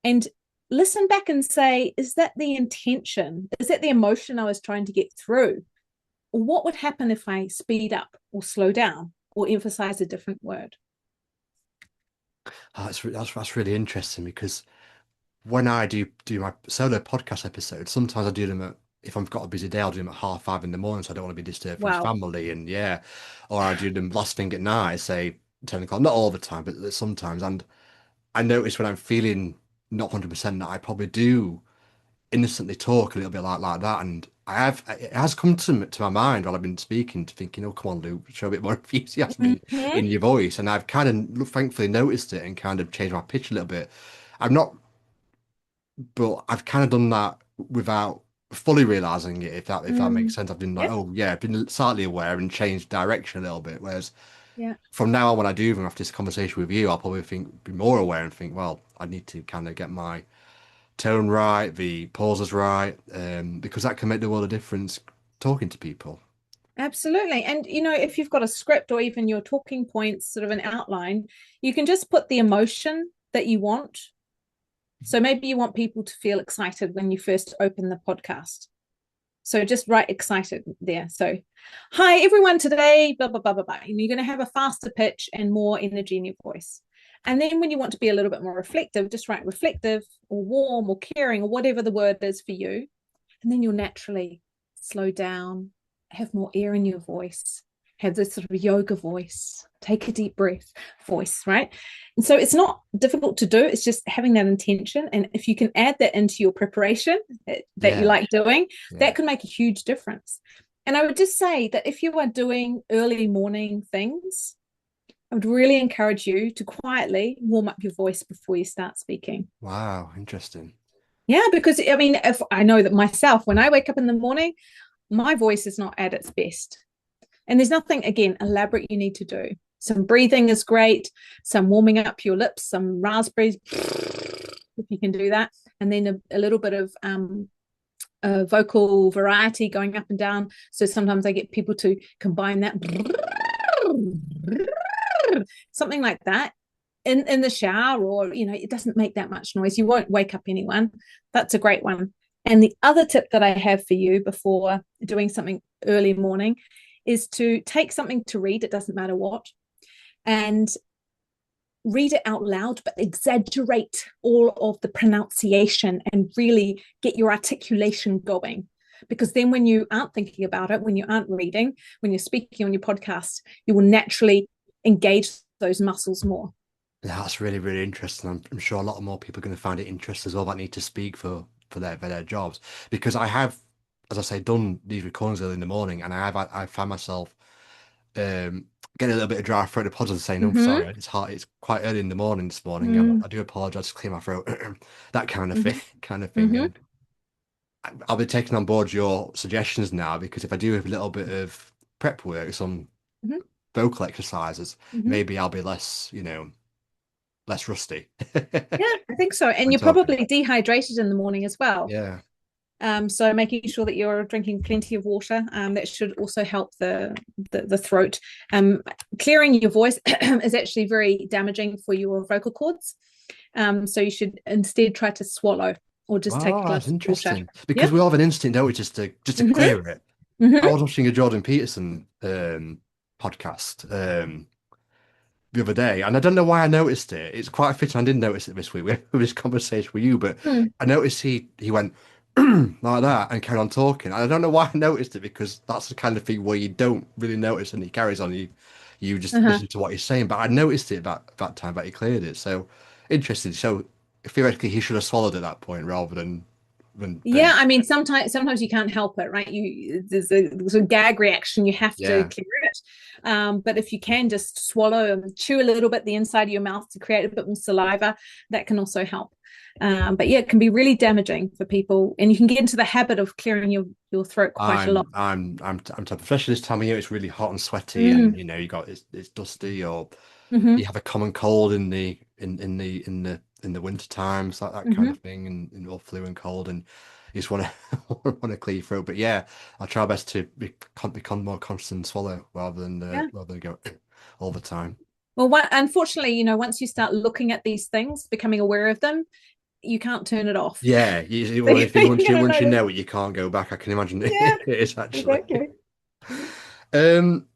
[SPEAKER 2] and listen back and say, is that the intention? Is that the emotion I was trying to get through? Or what would happen if I speed up or slow down or emphasize a different word?
[SPEAKER 1] Oh, that's really interesting because when I do my solo podcast episodes, sometimes I do them if I've got a busy day, I'll do them at 5:30 in the morning, so I don't want to be disturbed from
[SPEAKER 2] Wow.
[SPEAKER 1] family. And yeah, or I do them last thing at night, say 10 o'clock. Not all the time, but sometimes. And I notice when I'm feeling not 100% that I probably do innocently talk a little bit like that. And it has come to my mind while I've been speaking, to thinking, oh, come on, Luke, show a bit more enthusiasm
[SPEAKER 2] Hmm.
[SPEAKER 1] in your voice. And I've kind of thankfully noticed it and kind of changed my pitch a little bit. I'm not, but I've kind of done that without fully realizing it, if that makes
[SPEAKER 2] Mm.
[SPEAKER 1] sense. I've been like,
[SPEAKER 2] Yeah.
[SPEAKER 1] oh yeah, I've been slightly aware and changed direction a little bit. Whereas
[SPEAKER 2] Yeah.
[SPEAKER 1] from now on, when I do even after this conversation with you, I'll probably be more aware and think, well, I need to kind of get my tone right, the pauses right, because that can make the world of difference talking to people.
[SPEAKER 2] Absolutely. And if you've got a script or even your talking points, sort of an outline, you can just put the emotion that you want. So maybe you want people to feel excited when you first open the podcast. So just write excited there. So, hi everyone, today, blah, blah, blah, blah, blah. And you're going to have a faster pitch and more energy in your voice. And then when you want to be a little bit more reflective, just write reflective or warm or caring or whatever the word is for you. And then you'll naturally slow down, have more air in your voice, have this sort of yoga voice, take a deep breath voice, right? And so it's not difficult to do. It's just having that intention. And if you can add that into your preparation that you
[SPEAKER 1] Yeah,
[SPEAKER 2] like doing,
[SPEAKER 1] yeah.
[SPEAKER 2] that can make a huge difference. And I would just say that if you are doing early morning things, I would really encourage you to quietly warm up your voice before you start speaking.
[SPEAKER 1] Wow, interesting.
[SPEAKER 2] Yeah, because I mean, if I know that myself, when I wake up in the morning, my voice is not at its best. And there's nothing, again, elaborate you need to do. Some breathing is great, some warming up your lips, some raspberries, if you can do that. And then a little bit of vocal variety going up and down. So sometimes I get people to combine that, something like that, in the shower, or it doesn't make that much noise. You won't wake up anyone. That's a great one. And the other tip that I have for you before doing something early morning is to take something to read. It doesn't matter what, and read it out loud, but exaggerate all of the pronunciation and really get your articulation going. Because then when you aren't thinking about it, when you aren't reading, when you're speaking on your podcast, you will naturally engage those muscles more.
[SPEAKER 1] Yeah, that's really, really interesting. I'm sure a lot more people are going to find it interesting as well that need to speak for their jobs. Because I have, as I say, done these recordings early in the morning, and I found myself getting a little bit of dry throat. Apologies, saying, "No, I'm
[SPEAKER 2] Mm-hmm.
[SPEAKER 1] sorry, it's hard. It's quite early in the morning this morning.
[SPEAKER 2] Mm-hmm.
[SPEAKER 1] I do apologize to clear my throat, that kind of thing, kind of thing."
[SPEAKER 2] Mm-hmm.
[SPEAKER 1] And I'll be taking on board your suggestions now, because if I do a little bit of prep work, some
[SPEAKER 2] Mm-hmm.
[SPEAKER 1] vocal exercises,
[SPEAKER 2] Mm-hmm.
[SPEAKER 1] maybe I'll be less, less rusty
[SPEAKER 2] Yeah, I think so. And
[SPEAKER 1] when
[SPEAKER 2] you're
[SPEAKER 1] talking.
[SPEAKER 2] probably dehydrated in the morning as well.
[SPEAKER 1] Yeah.
[SPEAKER 2] So making sure that you're drinking plenty of water, that should also help the throat. Clearing your voice is actually very damaging for your vocal cords. So you should instead try to swallow or just take a
[SPEAKER 1] Oh, that's
[SPEAKER 2] glass of water.
[SPEAKER 1] interesting. Because
[SPEAKER 2] Yep.
[SPEAKER 1] we all have an instinct, don't we, just to
[SPEAKER 2] Mm-hmm.
[SPEAKER 1] clear it. I
[SPEAKER 2] Mm-hmm.
[SPEAKER 1] was watching a Jordan Peterson podcast the other day, and I don't know why I noticed it. It's quite fitting. I didn't notice it this week. We had this conversation with you, but
[SPEAKER 2] Mm.
[SPEAKER 1] I noticed he went like that and carried on talking. And I don't know why I noticed it, because that's the kind of thing where you don't really notice and he carries on. You just
[SPEAKER 2] Uh-huh.
[SPEAKER 1] listen to what he's saying. But I noticed it that time that he cleared it. So interesting. So theoretically, he should have swallowed at that point rather than
[SPEAKER 2] Yeah,
[SPEAKER 1] than
[SPEAKER 2] I mean, sometimes you can't help it, right? There's a gag reaction. You have to
[SPEAKER 1] yeah.
[SPEAKER 2] clear it. But if you can just swallow and chew a little bit the inside of your mouth to create a bit more saliva, that can also help. But yeah, it can be really damaging for people, and you can get into the habit of clearing your throat quite a lot.
[SPEAKER 1] I'm type, especially this time of year. It's really hot and sweaty, and
[SPEAKER 2] Mm.
[SPEAKER 1] you got it's dusty, or you
[SPEAKER 2] Hmm.
[SPEAKER 1] have a common cold in the winter times, like that kind
[SPEAKER 2] Hmm.
[SPEAKER 1] of thing, and or flu and cold, and you just want to want to clear your throat. But yeah, I'll try my best to become more constant and swallow
[SPEAKER 2] Yeah.
[SPEAKER 1] rather than go all the time.
[SPEAKER 2] Well, unfortunately, once you start looking at these things, becoming aware of them, you can't turn it off.
[SPEAKER 1] Yeah,
[SPEAKER 2] So
[SPEAKER 1] one of the things,
[SPEAKER 2] you're gonna
[SPEAKER 1] once you
[SPEAKER 2] notice.
[SPEAKER 1] know it, you can't go back. I can imagine
[SPEAKER 2] Yeah,
[SPEAKER 1] it is actually.
[SPEAKER 2] exactly.
[SPEAKER 1] Um,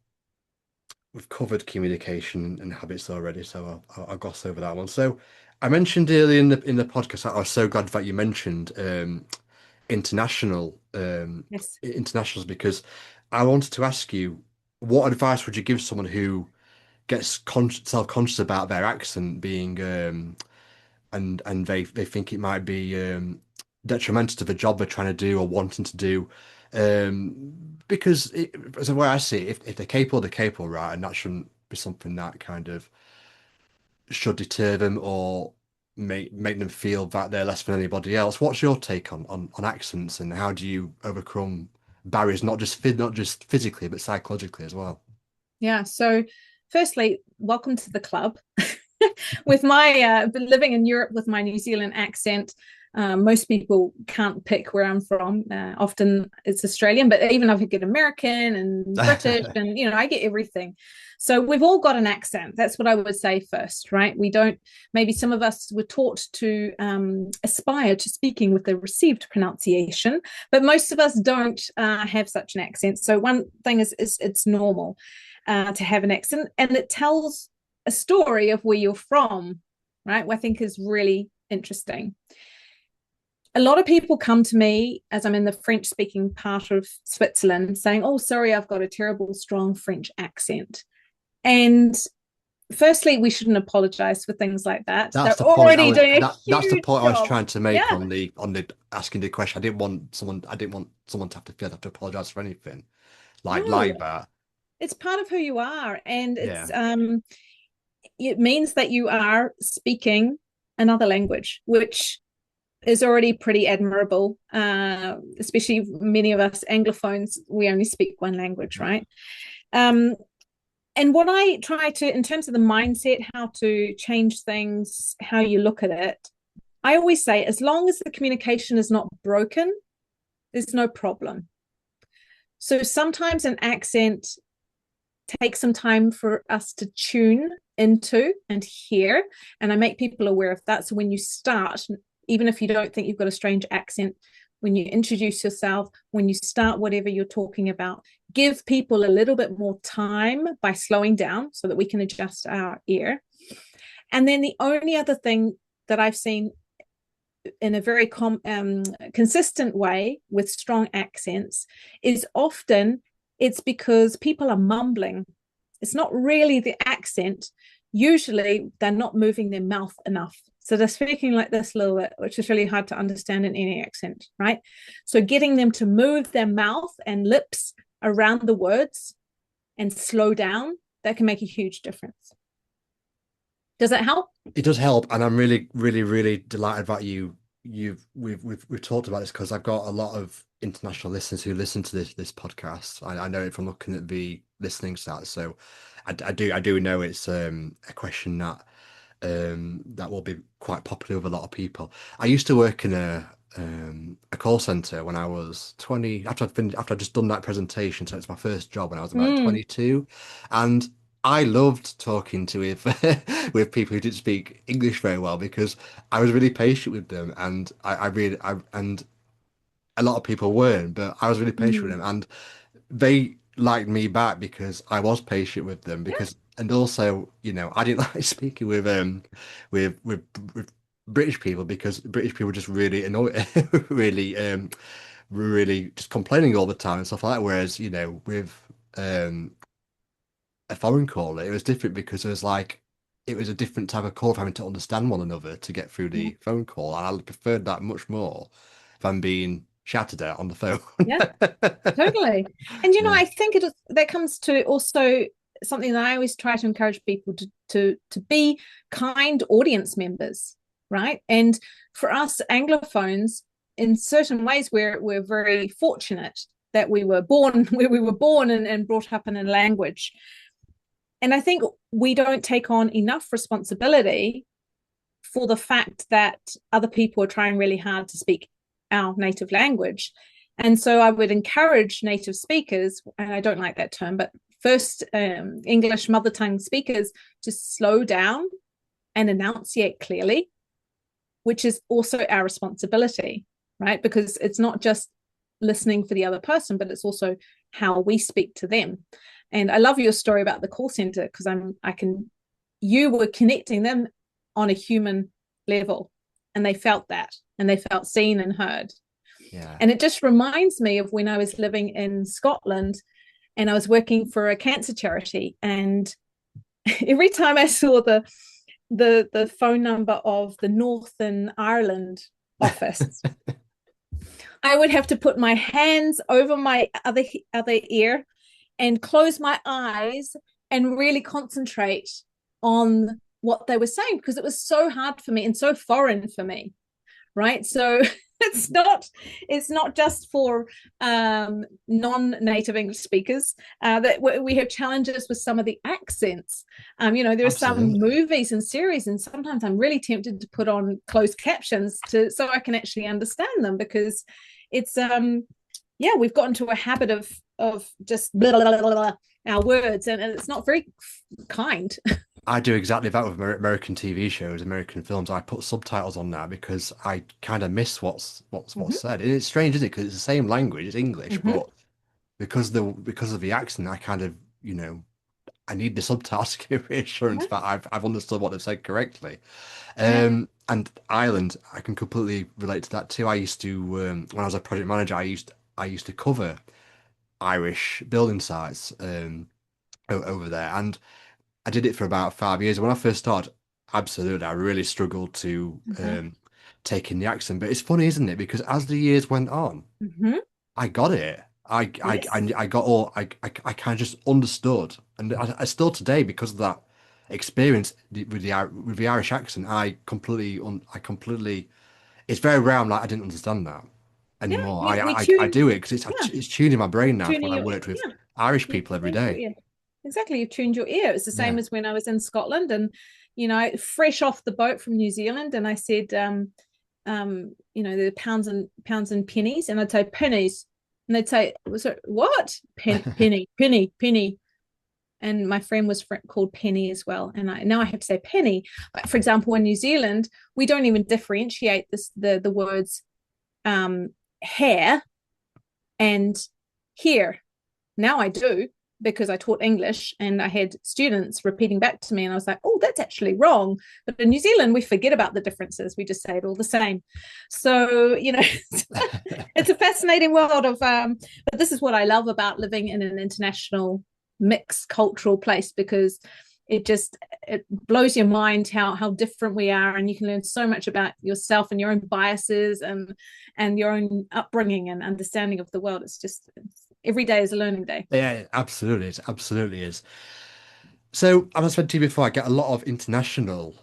[SPEAKER 1] we've covered communication and habits already, so I'll gloss over that one. So I mentioned earlier in the podcast that I was so glad that you mentioned international
[SPEAKER 2] Yes.
[SPEAKER 1] internationals because I wanted to ask you, what advice would you give someone who gets self-conscious about their accent being and they think it might be detrimental to the job they're trying to do or wanting to do, because as the way I see it, if they're capable, right, and that shouldn't be something that kind of should deter them or make them feel that they're less than anybody else. What's your take on accents, and how do you overcome barriers, not just physically but psychologically as well?
[SPEAKER 2] Yeah. So, firstly, welcome to the club. With my been living in Europe with my New Zealand accent, most people can't pick where I'm from. Often it's Australian, but even I could get American and British, and I get everything. So we've all got an accent. That's what I would say first, right? We don't. Maybe some of us were taught to aspire to speaking with the received pronunciation, but most of us don't have such an accent. So one thing is it's normal to have an accent, and it tells a story of where you're from, right? I think is really interesting. A lot of people come to me as I'm in the French speaking part of Switzerland saying, oh, sorry, I've got a terrible, strong French accent. And firstly, we shouldn't apologize for things like that.
[SPEAKER 1] That's
[SPEAKER 2] They're
[SPEAKER 1] the point
[SPEAKER 2] already doing a
[SPEAKER 1] that's the
[SPEAKER 2] huge
[SPEAKER 1] point I was
[SPEAKER 2] job.
[SPEAKER 1] trying to make
[SPEAKER 2] Yeah.
[SPEAKER 1] on the asking the question. I didn't want someone to have to feel they have to apologize for anything
[SPEAKER 2] No,
[SPEAKER 1] like that.
[SPEAKER 2] it's part of who you are. And
[SPEAKER 1] Yeah.
[SPEAKER 2] it means that you are speaking another language, which is already pretty admirable. Especially many of us Anglophones, we only speak one language, right? Um, and what I try to, in terms of the mindset, how to change things, how you look at it, I always say, as long as the communication is not broken, there's no problem. So sometimes an accent takes some time for us to tune into and hear. And I make people aware of that. So when you start, even if you don't think you've got a strange accent, when you introduce yourself, when you start whatever you're talking about, give people a little bit more time by slowing down so that we can adjust our ear. And then the only other thing that I've seen in a very consistent way with strong accents is often it's because people are mumbling. It's not really the accent. Usually they're not moving their mouth enough. So they're speaking like this a little bit, which is really hard to understand in any accent, right? So getting them to move their mouth and lips around the words and slow down, that can make a huge difference. Does that help?
[SPEAKER 1] It does help, and I'm really, really, really delighted that we've talked about this because I've got a lot of international listeners who listen to this podcast. I know it from looking at the listening stats, so I do know it's a question that will be quite popular with a lot of people. I used to work in a call center when I was 20, after I'd just done that presentation, so it's my first job when I was about
[SPEAKER 2] Mm,
[SPEAKER 1] 22, and I loved talking to with with people who didn't speak English very well because I was really patient with them, and and a lot of people weren't, but I was really patient with
[SPEAKER 2] mm,
[SPEAKER 1] them, and they liked me back because I was patient with them
[SPEAKER 2] yeah,
[SPEAKER 1] because, and also, I didn't like speaking with British people because British people just really annoy really really just complaining all the time and stuff like that. Whereas, with um a foreign caller, it was different because it was a different type of call of having to understand one another to get through
[SPEAKER 2] yeah,
[SPEAKER 1] the phone call, and I preferred that much more than being shouted at on the phone.
[SPEAKER 2] yeah. Totally. And
[SPEAKER 1] Yeah.
[SPEAKER 2] I think that comes to also something that I always try to encourage people to be kind audience members, right? And for us Anglophones, in certain ways, we're very fortunate that we were born where we were born and brought up in a language. And I think we don't take on enough responsibility for the fact that other people are trying really hard to speak our native language. And so I would encourage native speakers, and I don't like that term, but first English mother tongue speakers to slow down and enunciate clearly, which is also our responsibility, right? Because it's not just listening for the other person, but it's also how we speak to them. And I love your story about the call center because you were connecting them on a human level, and they felt that, and they felt seen and heard.
[SPEAKER 1] Yeah.
[SPEAKER 2] And it just reminds me of when I was living in Scotland and I was working for a cancer charity. And every time I saw the phone number of the Northern Ireland office, I would have to put my hands over my other ear and close my eyes and really concentrate on what they were saying because it was so hard for me and so foreign for me, right? So it's not just for non-native English speakers that we have challenges with some of the accents. There are some
[SPEAKER 1] Absolutely.
[SPEAKER 2] movies and series, and sometimes I'm really tempted to put on closed captions to so I can actually understand them because it's yeah, we've got into a habit of just blah, blah, blah, blah, our words, and it's not very kind.
[SPEAKER 1] I do exactly that with American TV shows, American films. I put subtitles on now because I kind of miss what's
[SPEAKER 2] Mm-hmm.
[SPEAKER 1] said. And it's strange, isn't it? Because it's the same language, it's English,
[SPEAKER 2] Mm-hmm.
[SPEAKER 1] but because of the accent, I kind of, I need the subtitles to give reassurance
[SPEAKER 2] Yeah.
[SPEAKER 1] that I've understood what they've said correctly.
[SPEAKER 2] Yeah.
[SPEAKER 1] And Ireland, I can completely relate to that too. I used to when I was a project manager, I used to cover Irish building sites over there, and I did it for about 5 years. When I first started, absolutely, I really struggled to
[SPEAKER 2] Mm-hmm.
[SPEAKER 1] take in the accent. But it's funny, isn't it? Because as the years went on,
[SPEAKER 2] Mm-hmm.
[SPEAKER 1] I got it.
[SPEAKER 2] Yes.
[SPEAKER 1] I got all I kind of just understood, and I still today because of that experience with the Irish accent, I completely. It's very rare I'm like I didn't understand that
[SPEAKER 2] Yeah.
[SPEAKER 1] anymore.
[SPEAKER 2] We
[SPEAKER 1] I
[SPEAKER 2] tune.
[SPEAKER 1] do it because
[SPEAKER 2] Yeah.
[SPEAKER 1] it's tuned in my brain now from
[SPEAKER 2] Tuning
[SPEAKER 1] when I
[SPEAKER 2] your
[SPEAKER 1] worked with
[SPEAKER 2] yeah.
[SPEAKER 1] Irish
[SPEAKER 2] You
[SPEAKER 1] people every
[SPEAKER 2] tuned your
[SPEAKER 1] day.
[SPEAKER 2] ear. Exactly. You've tuned your ear. It's the
[SPEAKER 1] Yeah.
[SPEAKER 2] same as when I was in Scotland and fresh off the boat from New Zealand, and I said, the pounds and pennies, and I'd say pennies, and they'd say, was it what? Penny. And my friend was called Penny as well. And now I have to say penny. But for example, in New Zealand, we don't even differentiate the words um, hair and here. Now I do because I taught English and I had students repeating back to me, and I was like, oh, that's actually wrong. But in New Zealand, we forget about the differences. We just say it all the same. So, it's a fascinating world but this is what I love about living in an international mixed cultural place because it blows your mind how different we are, and you can learn so much about yourself and your own biases and your own upbringing and understanding of the world. Every day is a learning day.
[SPEAKER 1] Yeah, absolutely. It absolutely is. So, as I said to you before, I get a lot of international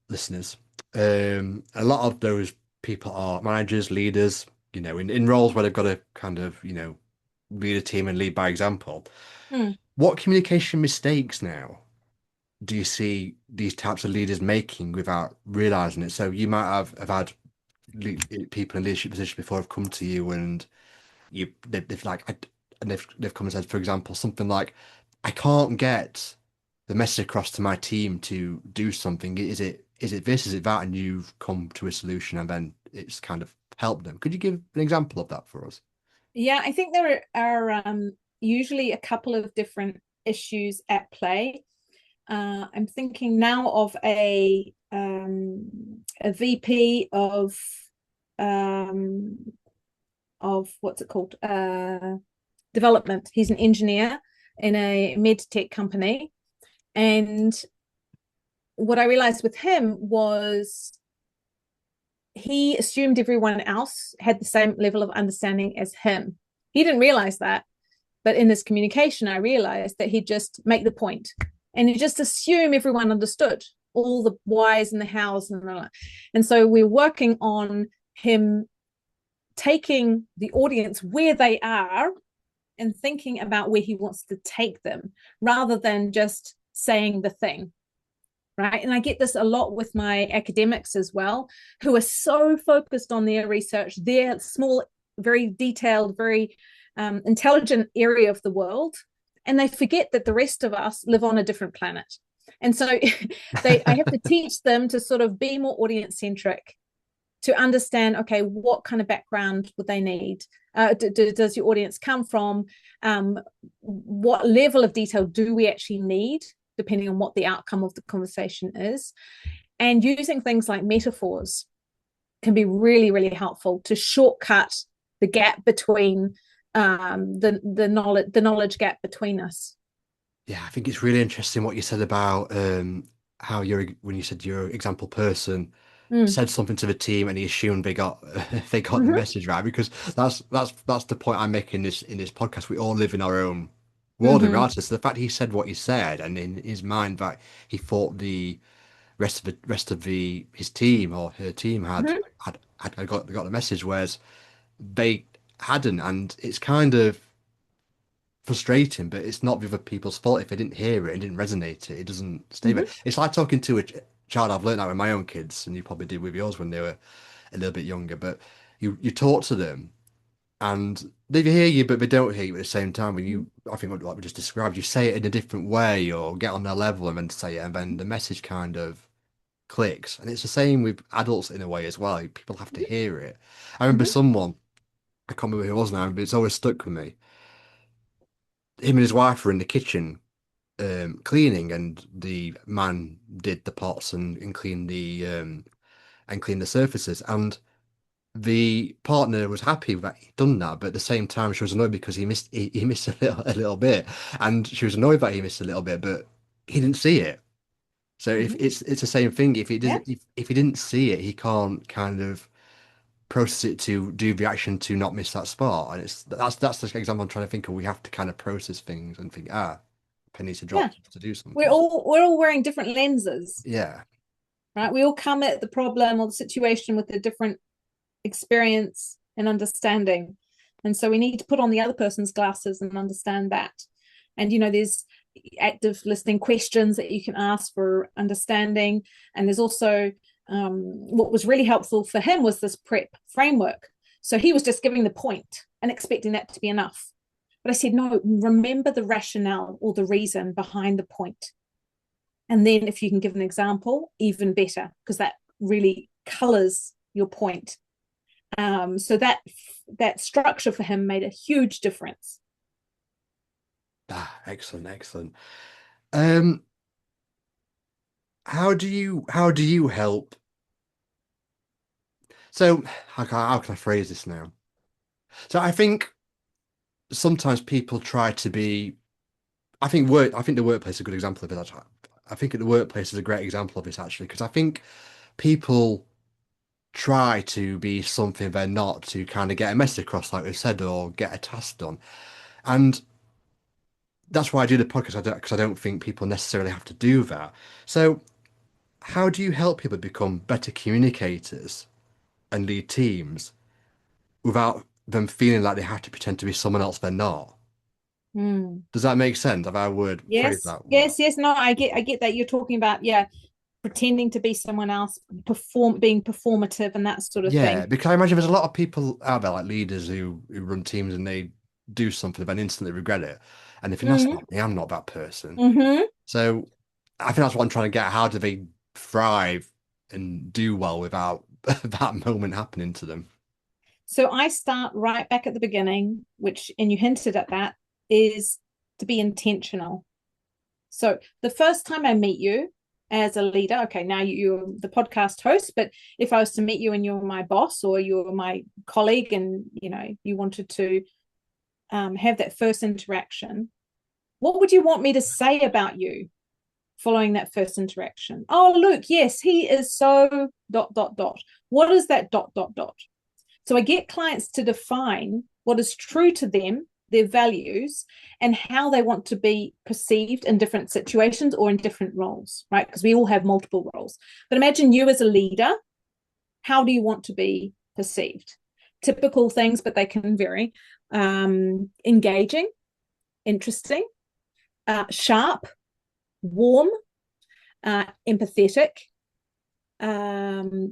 [SPEAKER 1] listeners. A lot of those people are managers, leaders, in roles where they've got to kind of, lead a team and lead by example.
[SPEAKER 2] Hmm.
[SPEAKER 1] What communication mistakes now do you see these types of leaders making without realizing it? So you might have had people in leadership positions before have come to you and they've like and they've come and said, for example, something like, I can't get the message across to my team to do something. Is it this? Is it that? And you've come to a solution and then it's kind of helped them. Could you give an example of that for us?
[SPEAKER 2] Yeah, I think there are usually a couple of different issues at play. I'm thinking now of a VP um, of what's it called? Development. He's an engineer in a med tech company, and what I realized with him was he assumed everyone else had the same level of understanding as him. He didn't realize that. But in this communication, I realized that he'd just make the point and he'd just assume everyone understood all the whys and the hows and all that. And so we're working on him taking the audience where they are and thinking about where he wants to take them rather than just saying the thing. Right. And I get this a lot with my academics as well, who are so focused on their research, their small, very detailed, very intelligent area of the world. And they forget that the rest of us live on a different planet. And so I have to teach them to sort of be more audience centric, to understand, okay, what kind of background would they need? Does your audience come from? What level of detail do we actually need, depending on what the outcome of the conversation is? And using things like metaphors, can be really, really helpful to shortcut the gap between the knowledge gap between us.
[SPEAKER 1] Yeah, I think it's really interesting what you said about how you're when you said your example person
[SPEAKER 2] Mm.
[SPEAKER 1] said something to the team and he assumed they got they got the
[SPEAKER 2] Mm-hmm.
[SPEAKER 1] message right because that's the point I'm making this podcast. We all live in our own world,
[SPEAKER 2] Mm-hmm.
[SPEAKER 1] regardless. The fact he said what he said, and in his mind that he thought the rest of the his team or her team
[SPEAKER 2] Mm-hmm.
[SPEAKER 1] had got the message, whereas they hadn't, and it's kind of frustrating, but it's not the other people's fault if they didn't hear it and didn't resonate it. It doesn't stay there.
[SPEAKER 2] Mm-hmm.
[SPEAKER 1] It's like talking to a child. I've learned that with my own kids, and you probably did with yours when they were a little bit younger. But you talk to them, and they hear you, but they don't hear you at the same time. When you, I think, like we just described, you say it in a different way or get on their level and then say it, and then the message kind of clicks. And it's the same with adults in a way as well. People have to hear it. I remember
[SPEAKER 2] Mm-hmm.
[SPEAKER 1] someone, I can't remember who it was now, but it's always stuck with me. Him and his wife were in the kitchen cleaning, and the man did the pots and cleaned the surfaces. And the partner was happy that he'd done that, but at the same time, she was annoyed because he missed a little bit, and she was annoyed that he missed a little bit, but he didn't see it. So if
[SPEAKER 2] Mm-hmm.
[SPEAKER 1] it's the same thing,
[SPEAKER 2] Yeah.
[SPEAKER 1] if he didn't see it, he can't kind of process it to do the action to not miss that spot. And that's the example I'm trying to think of. We have to kind of process things and think, penny to
[SPEAKER 2] Yeah.
[SPEAKER 1] drop to do
[SPEAKER 2] We're
[SPEAKER 1] something.
[SPEAKER 2] all we're all wearing different lenses,
[SPEAKER 1] Yeah.
[SPEAKER 2] right? We all come at the problem or the situation with a different experience and understanding. And so we need to put on the other person's glasses and understand that. And, there's active listening questions that you can ask for understanding. And there's also what was really helpful for him was this prep framework. So he was just giving the point and expecting that to be enough. But I said, no, remember the rationale or the reason behind the point. And then if you can give an example, even better, because that really colors your point. So that structure for him made a huge difference.
[SPEAKER 1] Excellent, excellent. Um, how do you help? So how can I phrase this now? So I think sometimes people try to be. I think the workplace is a good example of it. Actually. I think the workplace is a great example of this actually, because I think people try to be something they're not to kind of get a message across, like we said, or get a task done. And that's why I do the podcast. Because I don't think people necessarily have to do that. So how do you help people become better communicators and lead teams without them feeling like they have to pretend to be someone else they're not?
[SPEAKER 2] Mm.
[SPEAKER 1] Does that make sense? Have I word phrase
[SPEAKER 2] Yes,
[SPEAKER 1] that
[SPEAKER 2] yes,
[SPEAKER 1] well?
[SPEAKER 2] yes. No, I get that you're talking about, yeah, pretending to be someone else, being performative and that sort of
[SPEAKER 1] Yeah,
[SPEAKER 2] thing.
[SPEAKER 1] because I imagine there's a lot of people out there, like leaders who run teams and they do something and then instantly regret it. And if that's
[SPEAKER 2] Mm-hmm.
[SPEAKER 1] not me, I'm not that person.
[SPEAKER 2] Mm-hmm.
[SPEAKER 1] So I think that's what I'm trying to get. How do they thrive and do well without that moment happening to them?
[SPEAKER 2] So I start right back at the beginning, which, and you hinted at that, is to be intentional. So the first time I meet you as a leader, okay, now you're the podcast host, but if I was to meet you and you're my boss or you're my colleague and you wanted to have that first interaction, what would you want me to say about you following that first interaction? Oh, Luke, yes, he is so dot dot dot. What is that dot dot dot? So I get clients to define what is true to them, their values, and how they want to be perceived in different situations or in different roles, right? Because we all have multiple roles. But imagine you as a leader, how do you want to be perceived? Typical things, but they can vary. Engaging, interesting, sharp, warm, empathetic,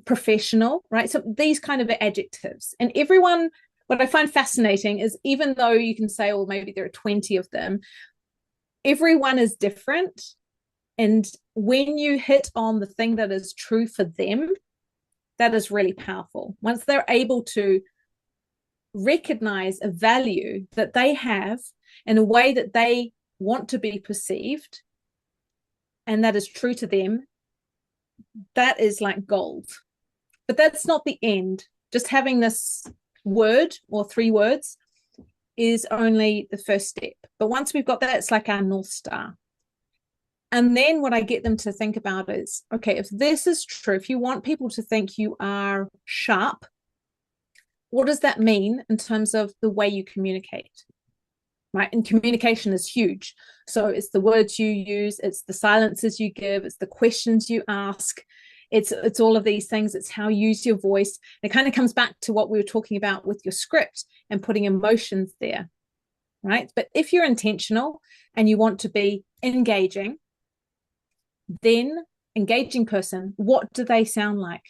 [SPEAKER 2] professional, right? So these kind of adjectives. And everyone, what I find fascinating is even though you can say, oh, maybe there are 20 of them, everyone is different. And when you hit on the thing that is true for them, that is really powerful. Once they're able to recognize a value that they have in a way that they want to be perceived and that is true to them, that is like gold. But that's not the end. Just having this word or 3 words is only the first step. But once we've got that, it's like our North Star. And then what I get them to think about is, okay, if this is true, if you want people to think you are sharp, what does that mean in terms of the way you communicate? Right. And communication is huge. So it's the words you use, it's the silences you give, it's the questions you ask, it's all of these things. It's how you use your voice. It kind of comes back to what we were talking about with your script and putting emotions there. Right. But if you're intentional and you want to be engaging, then engaging person, what do they sound like?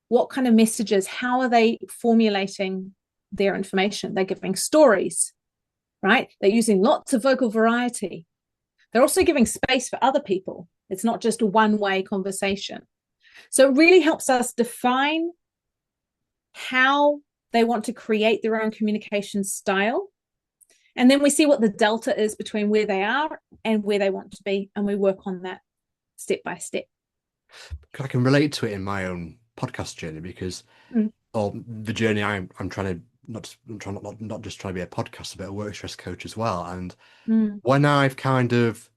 [SPEAKER 2] What kind of messages? How are they formulating their information? They're giving stories, right? They're using lots of vocal variety. They're also giving space for other people. It's not just a one-way conversation. So it really helps us define how they want to create their own communication style. And then we see what the delta is between where they are and where they want to be. And we work on that step by step.
[SPEAKER 1] I can relate to it in my own podcast journey because,
[SPEAKER 2] Mm.
[SPEAKER 1] or the journey I'm trying to not just trying to be a podcaster, but a work stress coach as well. And
[SPEAKER 2] Mm.
[SPEAKER 1] when I've kind of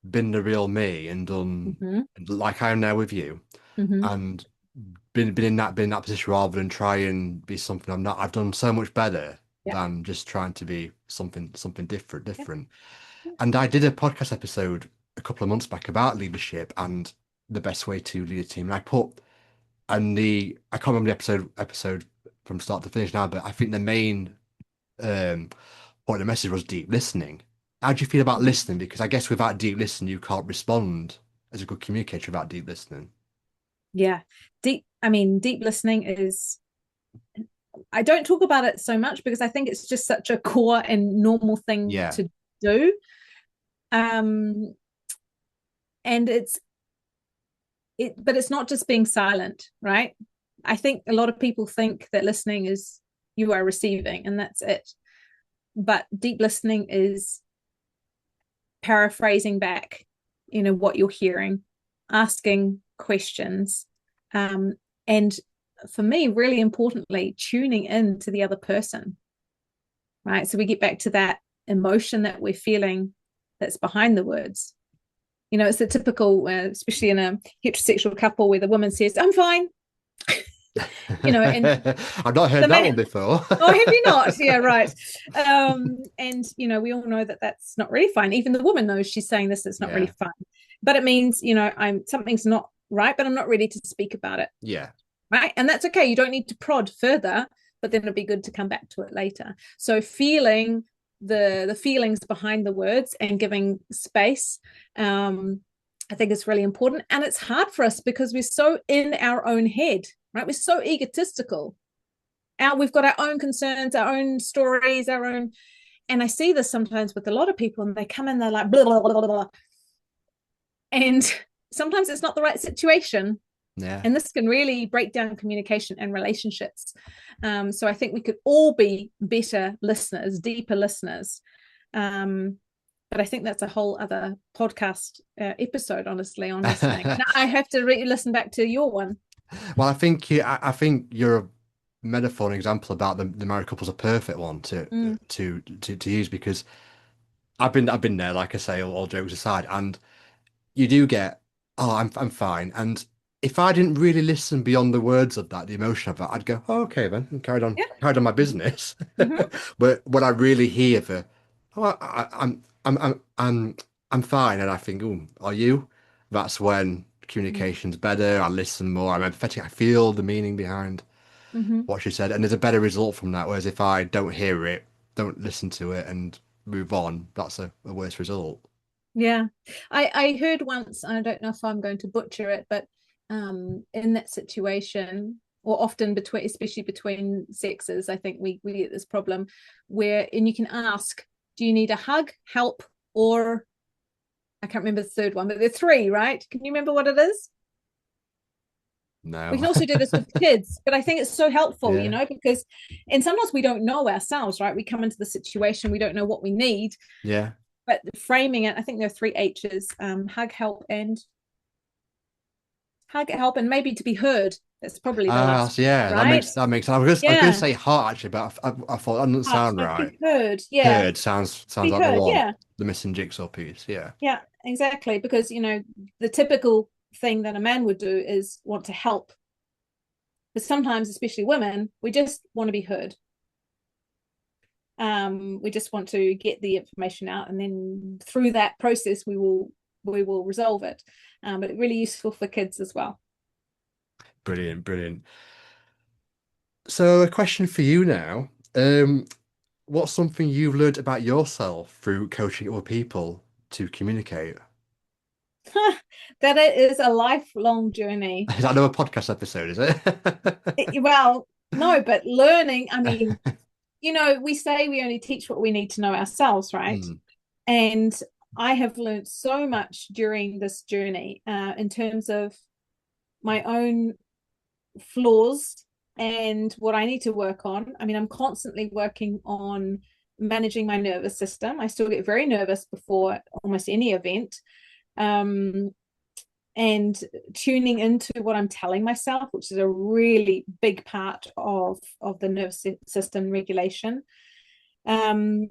[SPEAKER 1] been the real me and done
[SPEAKER 2] Mm-hmm.
[SPEAKER 1] like I am now with you,
[SPEAKER 2] Mm-hmm.
[SPEAKER 1] and been in that position rather than try and be something I'm not, I've done so much better
[SPEAKER 2] Yeah.
[SPEAKER 1] than just trying to be something different,
[SPEAKER 2] Yeah.
[SPEAKER 1] different. And I did a podcast episode a couple of months back about leadership and the best way to lead a team. And I put and I can't remember the episode from start to finish now, but I think the main um point of the message was deep listening. How do you feel about listening? Because I guess without deep listening, you can't respond as a good communicator without deep listening.
[SPEAKER 2] Yeah. Deep listening is, I don't talk about it so much because I think it's just such a core and normal thing
[SPEAKER 1] Yeah,
[SPEAKER 2] to do. Um, and but it's not just being silent, right? I think a lot of people think that listening is you are receiving and that's it. But deep listening is paraphrasing back, what you're hearing, asking questions, um, and for me, really importantly, tuning in to the other person, right? So we get back to that emotion that we're feeling that's behind the words. It's the typical, especially in a heterosexual couple, where the woman says, "I'm fine," and
[SPEAKER 1] I've not heard
[SPEAKER 2] the
[SPEAKER 1] that
[SPEAKER 2] man,
[SPEAKER 1] one before.
[SPEAKER 2] oh, have you not? Yeah, right. And we all know that that's not really fine. Even the woman knows she's saying this, it's not really
[SPEAKER 1] Yeah,
[SPEAKER 2] fun. But it means, I'm something's not right, but I'm not ready to speak about it.
[SPEAKER 1] yeah,
[SPEAKER 2] Right. And that's okay. You don't need to prod further, but then it'll be good to come back to it later. So feeling the feelings behind the words and giving space, I think is really important. And it's hard for us because we're so in our own head, right? We're so egotistical. We've got our own concerns, our own stories, our own. And I see this sometimes with a lot of people, and they come in, they're like, blah, blah, blah, blah, blah. And sometimes it's not the right situation.
[SPEAKER 1] yeah.
[SPEAKER 2] And this can really break down communication and relationships. So I think we could all be better listeners, deeper listeners. But I think that's a whole other podcast episode, honestly, on listening. Now I have to listen back to your one.
[SPEAKER 1] Well, I think your metaphor and example about the married couple's a perfect one
[SPEAKER 2] Mm,
[SPEAKER 1] to use because I've been there, like I say, all jokes aside, and you do get, oh, I'm fine. And if I didn't really listen beyond the words of that, the emotion of that, I'd go, oh, okay then, and
[SPEAKER 2] yeah.
[SPEAKER 1] carried on my business.
[SPEAKER 2] Mm-hmm.
[SPEAKER 1] But when I really hear oh, I'm fine, and I think, oh, are you? That's when communication's better. I listen more. I'm empathetic. I feel the meaning behind
[SPEAKER 2] Mm-hmm.
[SPEAKER 1] what she said, and there's a better result from that. Whereas if I don't hear it, don't listen to it, and move on, that's a worse result.
[SPEAKER 2] Yeah. I heard once, I don't know if I'm going to butcher it, but in that situation, or often between, especially between sexes, I think we get this problem where, and you can ask, do you need a hug, help, or I can't remember the third one, but there are three, right? Can you remember what it is? We
[SPEAKER 1] No.
[SPEAKER 2] can also do this with kids, but I think it's so helpful,
[SPEAKER 1] Yeah.
[SPEAKER 2] because, and sometimes we don't know ourselves, right? We come into the situation, we don't know what we need,
[SPEAKER 1] Yeah.
[SPEAKER 2] but framing it, I think there are three H's: hug, help, and maybe to be heard. That's probably the
[SPEAKER 1] Ah,
[SPEAKER 2] last,
[SPEAKER 1] so yeah,
[SPEAKER 2] right?
[SPEAKER 1] that makes sense. I was gonna
[SPEAKER 2] Yeah.
[SPEAKER 1] say heart actually, but I thought that doesn't
[SPEAKER 2] Heart,
[SPEAKER 1] sound
[SPEAKER 2] no, to
[SPEAKER 1] right.
[SPEAKER 2] be heard. Yeah.
[SPEAKER 1] Heard sounds
[SPEAKER 2] Be
[SPEAKER 1] like the
[SPEAKER 2] heard.
[SPEAKER 1] one,
[SPEAKER 2] Yeah.
[SPEAKER 1] the missing jigsaw piece. Yeah.
[SPEAKER 2] Yeah, exactly. Because, the typical thing that a man would do is want to help. But sometimes, especially women, we just want to be heard. We just want to get the information out, and then through that process, we will resolve it. But really useful for kids as well.
[SPEAKER 1] Brilliant, brilliant. So a question for you now. What's something you've learned about yourself through coaching other people to communicate?
[SPEAKER 2] That it is a lifelong journey.
[SPEAKER 1] Is that another podcast episode, is it?
[SPEAKER 2] Well, no, but learning. I mean, we say we only teach what we need to know ourselves, right?
[SPEAKER 1] Hmm.
[SPEAKER 2] And I have learned so much during this journey in terms of my own flaws and what I need to work on. I mean, I'm constantly working on managing my nervous system. I still get very nervous before almost any event. Um, and tuning into what I'm telling myself, which is a really big part of the nervous system regulation. Um,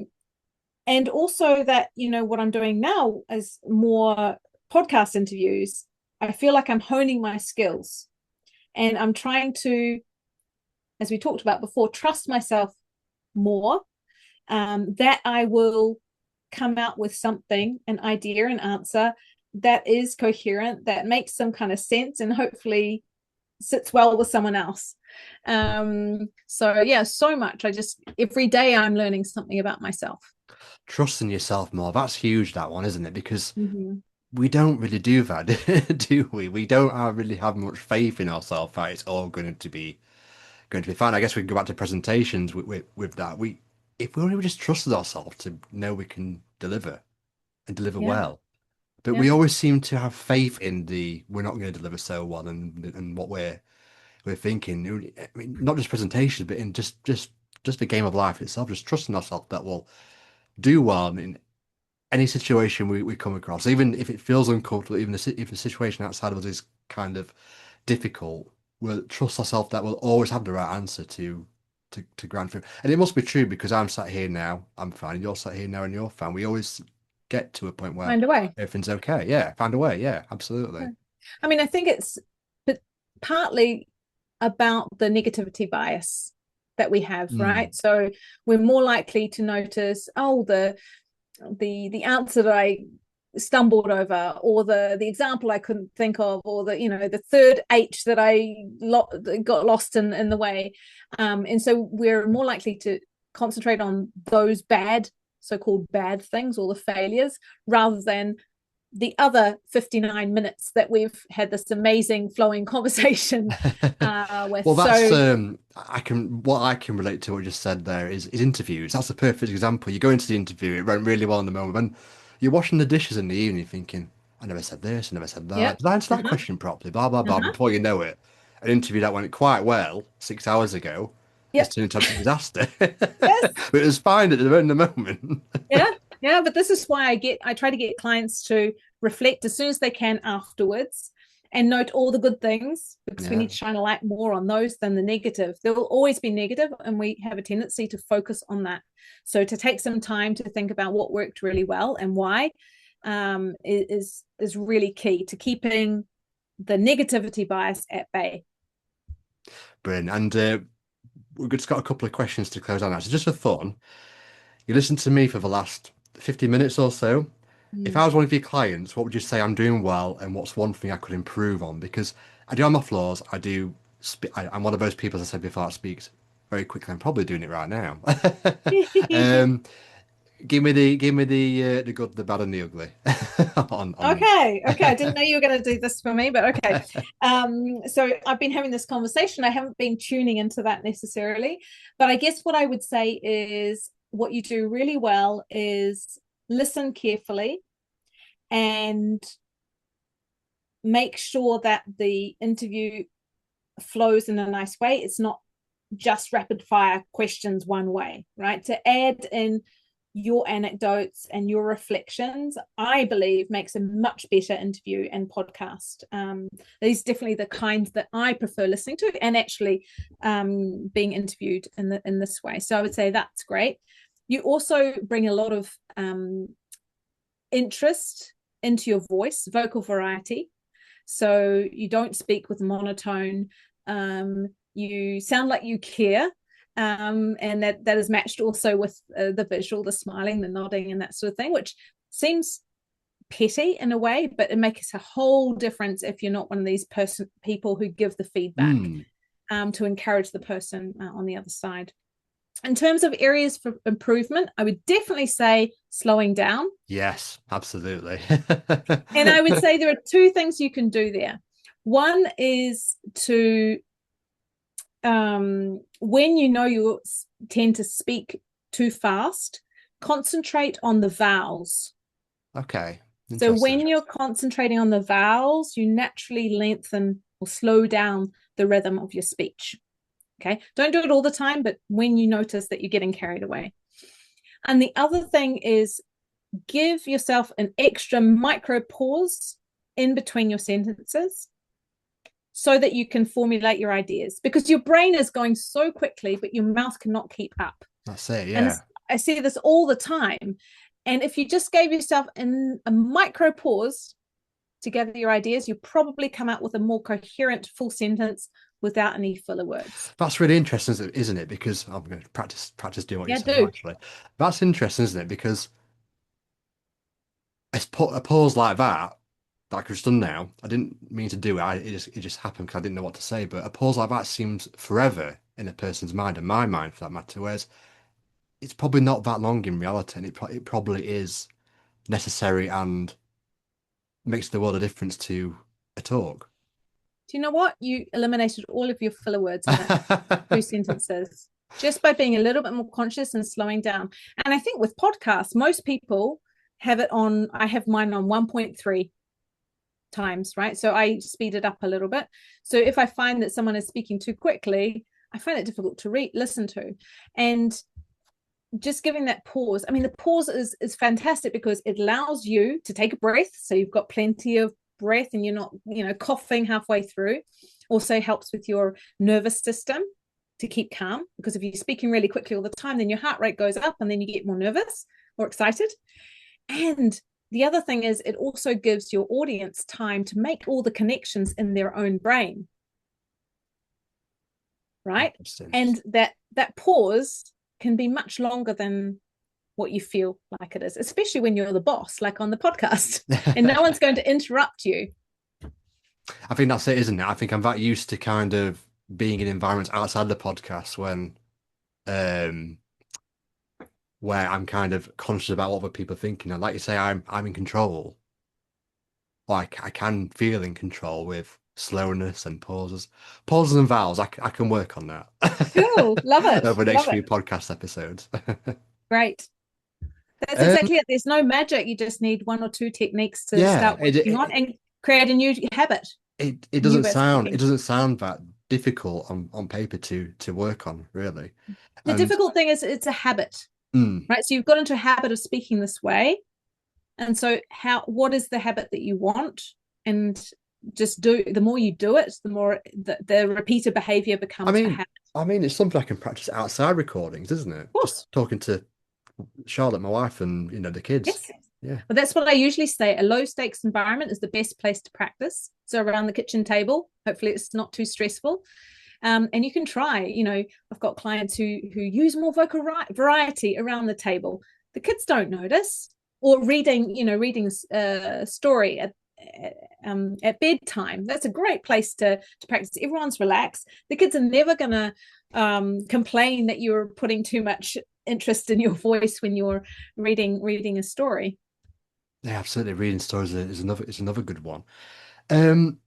[SPEAKER 2] and also that, what I'm doing now is more podcast interviews. I feel like I'm honing my skills, and I'm trying to, as we talked about before, trust myself more, that I will come out with something, an idea, an answer that is coherent, that makes some kind of sense, and hopefully sits well with someone else. So yeah, so much. Every day I'm learning something about myself.
[SPEAKER 1] Trusting yourself more. That's huge, that one, isn't it? Because
[SPEAKER 2] Mm-hmm.
[SPEAKER 1] we don't really do that, do we? We don't really have much faith in ourselves that it's all going to be fine. I guess we can go back to presentations with that. If we only just trusted ourselves to know we can deliver and deliver
[SPEAKER 2] Yeah,
[SPEAKER 1] well. But
[SPEAKER 2] yeah,
[SPEAKER 1] we always seem to have faith in the we're not going to deliver so well and what we're thinking. I mean, not just presentations, but in just the game of life itself. Just trusting ourselves that we'll do well in any situation we come across, even if it feels uncomfortable, even if the situation outside of us is kind of difficult. We'll trust ourselves that we'll always have the right answer to grind through. And it must be true because I'm sat here now, I'm fine, and you're sat here now and you're fine. We always get to a point where
[SPEAKER 2] find a way.
[SPEAKER 1] everything's okay. Yeah, find a way. Yeah, absolutely.
[SPEAKER 2] I mean, I think it's partly about the negativity bias that we have,
[SPEAKER 1] Mm.
[SPEAKER 2] right? So we're more likely to notice, oh, the answer that I stumbled over, or the example I couldn't think of, or the third H that got lost in the way. And so we're more likely to concentrate on those so-called bad things, or the failures, rather than the other 59 minutes that we've had this amazing flowing conversation with.
[SPEAKER 1] Well, that's
[SPEAKER 2] So
[SPEAKER 1] I can what I can relate to what you just said there is interviews. That's a perfect example. You go into the interview, it went really well in the moment. When you're washing the dishes in the evening, thinking, I never said this, I never said
[SPEAKER 2] yeah,
[SPEAKER 1] that. Did I answer that
[SPEAKER 2] uh-huh,
[SPEAKER 1] question properly? Blah blah blah.
[SPEAKER 2] uh-huh,
[SPEAKER 1] Before you know it, an interview that went quite well 6 hours ago has
[SPEAKER 2] yep,
[SPEAKER 1] turned into a disaster.
[SPEAKER 2] yes,
[SPEAKER 1] But it was fine at the moment.
[SPEAKER 2] yeah, yeah. But this is why I try to get clients to reflect as soon as they can afterwards, and note all the good things, because we
[SPEAKER 1] Yeah.
[SPEAKER 2] need to shine a light more on those than the negative. There will always be negative, and we have a tendency to focus on that. So to take some time to think about what worked really well and why, is really key to keeping the negativity bias at bay.
[SPEAKER 1] Brilliant. And we've just got a couple of questions to close on now. So just for fun, you listened to me for the last 50 minutes or so. If
[SPEAKER 2] Mm.
[SPEAKER 1] I was one of your clients, what would you say I'm doing well and what's one thing I could improve on? Because I do have my flaws. I'm one of those people, as I said before, that speaks very quickly. I'm probably doing it right now. Um, give me the good, the bad, and the ugly on
[SPEAKER 2] Okay, okay. I didn't know you were going to do this for me, but okay. So I've been having this conversation. I haven't been tuning into that necessarily, but I guess what I would say is what you do really well is listen carefully and make sure that the interview flows in a nice way. It's not just rapid fire questions one way, right? To add in your anecdotes and your reflections, I believe, makes a much better interview and podcast. These are definitely the kinds that I prefer listening to, and actually being interviewed in this way. So I would say that's great. You also bring a lot of interest into your voice, vocal variety. So you don't speak with monotone. You sound like you care, and that is matched also with the visual, the smiling, the nodding, and that sort of thing, which seems petty in a way, but it makes a whole difference if you're not one of these people who give the feedback
[SPEAKER 1] Mm,
[SPEAKER 2] to encourage the person on the other side. In terms of areas for improvement, I would definitely say slowing down.
[SPEAKER 1] yes, absolutely.
[SPEAKER 2] And I would say there are two things you can do there. One is to, when you know you tend to speak too fast, concentrate on the vowels.
[SPEAKER 1] Okay,
[SPEAKER 2] So
[SPEAKER 1] interesting.
[SPEAKER 2] when you're concentrating on the vowels, you naturally lengthen or slow down the rhythm of your speech. Okay. Don't do it all the time, but when you notice that you're getting carried away. And the other thing is give yourself an extra micro pause in between your sentences so that you can formulate your ideas, because your brain is going so quickly, but your mouth cannot keep up.
[SPEAKER 1] That's it,
[SPEAKER 2] And
[SPEAKER 1] yeah.
[SPEAKER 2] I see this all the time. And if you just gave yourself a micro pause to gather your ideas, you probably come out with a more coherent full sentence without any filler words.
[SPEAKER 1] That's really interesting, isn't it? Because I'm going to practice doing what you're
[SPEAKER 2] Yeah,
[SPEAKER 1] saying,
[SPEAKER 2] do.
[SPEAKER 1] actually. That's interesting, isn't it? Because a pause like that I could have done now. I didn't mean to do it. It just happened because I didn't know what to say. But a pause like that seems forever in a person's mind, and my mind for that matter. Whereas it's probably not that long in reality, and it probably is necessary and makes the world a difference to a talk.
[SPEAKER 2] Do you know what? You eliminated all of your filler words in that two sentences just by being a little bit more conscious and slowing down. And I think with podcasts, most people have it on, I have mine on 1.3 times, right? So I speed it up a little bit. So if I find that someone is speaking too quickly, I find it difficult to listen to. And just giving that pause. I mean, the pause is fantastic because it allows you to take a breath. So you've got plenty of breath and you're not, coughing halfway through. Also helps with your nervous system to keep calm, because if you're speaking really quickly all the time, then your heart rate goes up and then you get more nervous or excited. And the other thing is it also gives your audience time to make all the connections in their own brain, right?
[SPEAKER 1] Interesting.
[SPEAKER 2] And that pause can be much longer than what you feel like it is, especially when you're the boss, like on the podcast, and no one's going to interrupt you.
[SPEAKER 1] I think that's it, isn't it? I think I'm that used to kind of being in environments outside the podcast um where I'm kind of conscious about what other people are thinking. And like you say, I'm in control. Like I can feel in control with slowness and pauses. Pauses and vowels, I can work on
[SPEAKER 2] Cool.
[SPEAKER 1] that
[SPEAKER 2] Love it.
[SPEAKER 1] over the next
[SPEAKER 2] Love
[SPEAKER 1] few
[SPEAKER 2] it.
[SPEAKER 1] podcast episodes.
[SPEAKER 2] Great. That's
[SPEAKER 1] Um,
[SPEAKER 2] exactly it. There's no magic. You just need one or two techniques to
[SPEAKER 1] yeah,
[SPEAKER 2] start working on and create a new habit,
[SPEAKER 1] it
[SPEAKER 2] new
[SPEAKER 1] doesn't
[SPEAKER 2] way of
[SPEAKER 1] sound
[SPEAKER 2] speaking.
[SPEAKER 1] that difficult on paper to work on, really.
[SPEAKER 2] The
[SPEAKER 1] And
[SPEAKER 2] difficult thing is it's a habit,
[SPEAKER 1] mm,
[SPEAKER 2] right? So you've got into a habit of speaking this way. And so what is the habit that you want? And just the more you do it, the more the repeated behavior
[SPEAKER 1] I
[SPEAKER 2] becomes a
[SPEAKER 1] mean,
[SPEAKER 2] habit.
[SPEAKER 1] it's something I can practice outside recordings, isn't it?
[SPEAKER 2] Of course.
[SPEAKER 1] Just talking to Charlotte, my wife, and the kids.
[SPEAKER 2] Yes.
[SPEAKER 1] Yeah.
[SPEAKER 2] Well, that's what I usually say. A low stakes environment is the best place to practice. So around the kitchen table, hopefully it's not too stressful. And you can try, I've got clients who use more vocal variety around the table. The kids don't notice. Or reading a story at bedtime. That's a great place to practice. Everyone's relaxed. The kids are never going to complain that you're putting too much interest in your voice when you're reading a story.
[SPEAKER 1] Yeah, absolutely. Reading stories is another good one. Um,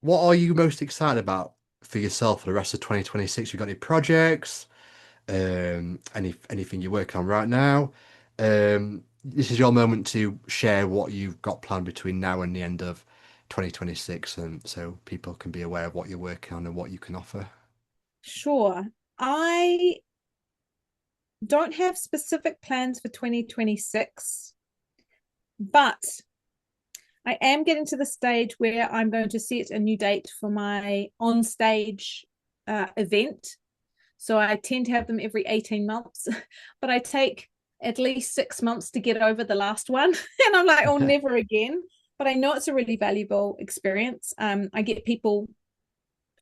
[SPEAKER 1] what are you most excited about for yourself for the rest of 2026? You got any projects? Anything you're working on right now? This is your moment to share what you've got planned between now and the end of 2026, and so people can be aware of what you're working on and what you can offer.
[SPEAKER 2] Sure. I don't have specific plans for 2026, but I am getting to the stage where I'm going to set a new date for my on stage event. So I tend to have them every 18 months, but I take at least 6 months to get over the last one. And I'm like, oh, never again. But I know it's a really valuable experience. I get people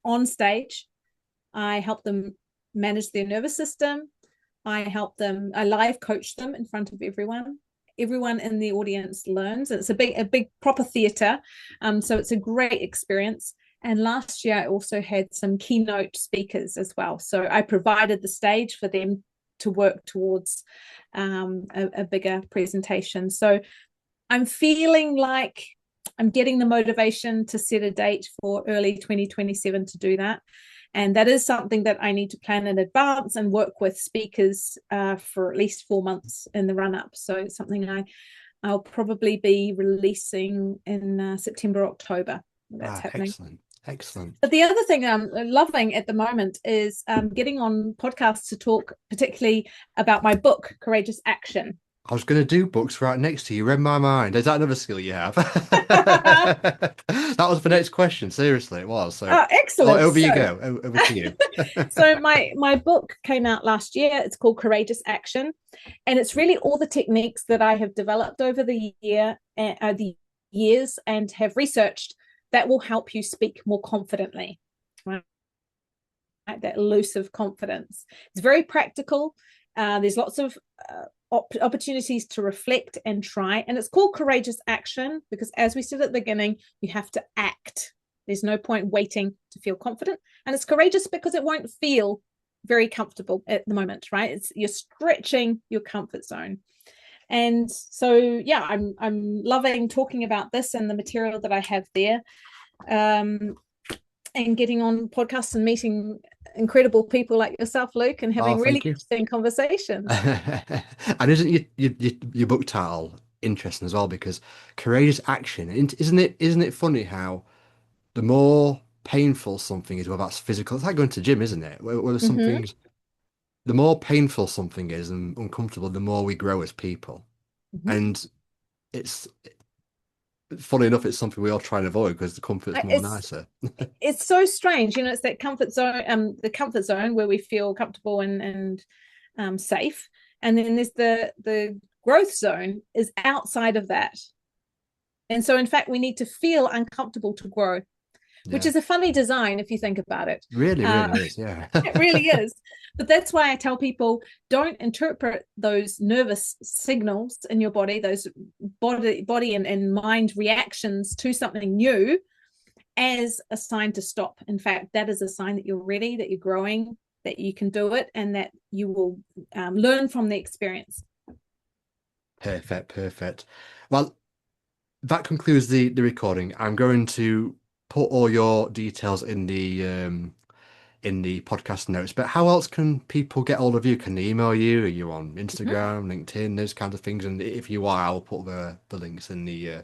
[SPEAKER 2] on stage, I help them manage their nervous system. I live coach them in front of everyone. Everyone in the audience learns. It's a big proper theatre. So it's a great experience. And last year, I also had some keynote speakers as well. So I provided the stage for them to work towards a bigger presentation. So I'm feeling like I'm getting the motivation to set a date for early 2027 to do that. And that is something that I need to plan in advance and work with speakers for at least 4 months in the run up. So it's something I'll probably be releasing in September, October. That's
[SPEAKER 1] Ah,
[SPEAKER 2] happening.
[SPEAKER 1] excellent, excellent.
[SPEAKER 2] But the other thing I'm loving at the moment is getting on podcasts to talk, particularly about my book, Courageous Action.
[SPEAKER 1] I was going to do books right next to you. You read my mind. Is that another skill you have? That was the next question. Seriously, it was. So,
[SPEAKER 2] Oh, excellent.
[SPEAKER 1] over you go. Over to you.
[SPEAKER 2] So my book came out last year. It's called Courageous Action, and it's really all the techniques that I have developed over the years and have researched that will help you speak more confidently. Right? That elusive confidence. It's very practical. There's lots of opportunities to reflect and try. And it's called Courageous Action because, as we said at the beginning, you have to act. There's no point waiting to feel confident. And it's courageous because it won't feel very comfortable at the moment, right? You're stretching your comfort zone. And so, yeah, I'm loving talking about this and the material that I have there. And getting on podcasts and meeting incredible people like yourself, Luke, and
[SPEAKER 1] Oh,
[SPEAKER 2] having really
[SPEAKER 1] thank you.
[SPEAKER 2] interesting conversations.
[SPEAKER 1] And isn't your book title interesting as well? Because courageous action, isn't it funny how the more painful something is, whether that's physical, it's like going to the gym, isn't it? Whether
[SPEAKER 2] Mm-hmm.
[SPEAKER 1] something's the more painful something is and uncomfortable, the more we grow as people.
[SPEAKER 2] Mm-hmm.
[SPEAKER 1] And it's funny enough, it's something we all try and avoid because the comfort's more
[SPEAKER 2] It's
[SPEAKER 1] nicer.
[SPEAKER 2] it's so strange, it's that comfort zone, the comfort zone where we feel comfortable and safe, and then there's the growth zone is outside of that, and so in fact we need to feel uncomfortable to grow, which
[SPEAKER 1] Yeah,
[SPEAKER 2] is a funny design if you think about it.
[SPEAKER 1] really,
[SPEAKER 2] Uh,
[SPEAKER 1] really is. Yeah.
[SPEAKER 2] it really is. But that's why I tell people don't interpret those nervous signals in your body, those body and mind reactions to something new as a sign to stop. In fact, that is a sign that you're ready, that you're growing, that you can do it, and that you will learn from the experience.
[SPEAKER 1] Perfect, perfect. Well, that concludes the recording. I'm going to put all your details in the podcast notes. But how else can people get hold of you? Can they email you? Are you on
[SPEAKER 2] Mm-hmm.
[SPEAKER 1] Instagram, LinkedIn, those kinds of things? And if you are, I'll put the links in the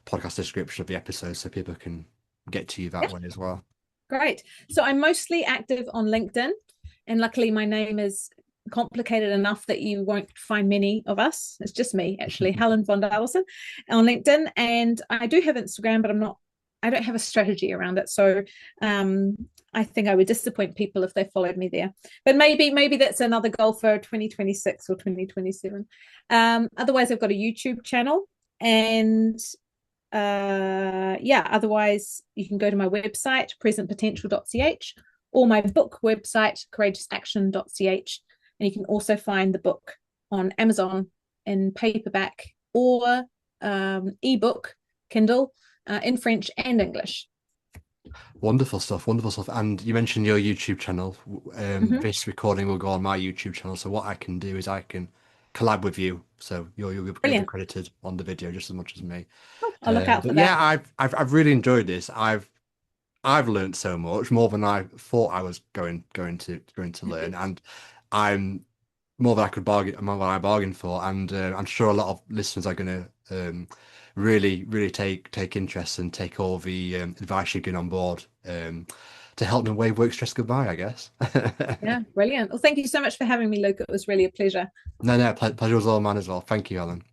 [SPEAKER 1] podcast description of the episode so people can get to you that
[SPEAKER 2] Yeah,
[SPEAKER 1] way as well.
[SPEAKER 2] great. So I'm mostly active on LinkedIn, and luckily my name is complicated enough that you won't find many of us. It's just me, actually, Helen von Dadelszen on LinkedIn. And I do have Instagram, but I don't have a strategy around it. So um, I think I would disappoint people if they followed me there. But maybe that's another goal for 2026 or 2027. Otherwise, I've got a YouTube channel, and yeah, otherwise you can go to my website, presentpotential.ch, or my book website, courageousaction.ch. And you can also find the book on Amazon in paperback or ebook, Kindle, in French and English.
[SPEAKER 1] Wonderful stuff, wonderful stuff. And you mentioned your YouTube channel.
[SPEAKER 2] Mm-hmm.
[SPEAKER 1] This recording will go on my YouTube channel. So what I can do is I can collab with you. So you'll be
[SPEAKER 2] Brilliant.
[SPEAKER 1] credited on the video just as much as me.
[SPEAKER 2] Oh, I'll look out
[SPEAKER 1] But
[SPEAKER 2] for
[SPEAKER 1] yeah,
[SPEAKER 2] that.
[SPEAKER 1] I've really enjoyed this. I've learned so much more than I thought I was going to learn, and I'm more than I could bargain, more than I bargained for, and I'm sure a lot of listeners are going to really take interest and take all the advice you're getting on board. to help them wave work stress goodbye, I guess.
[SPEAKER 2] Yeah, brilliant. Well, thank you so much for having me, Luke. It was really a pleasure.
[SPEAKER 1] No, no, pleasure was all mine as well. Thank you, Helen.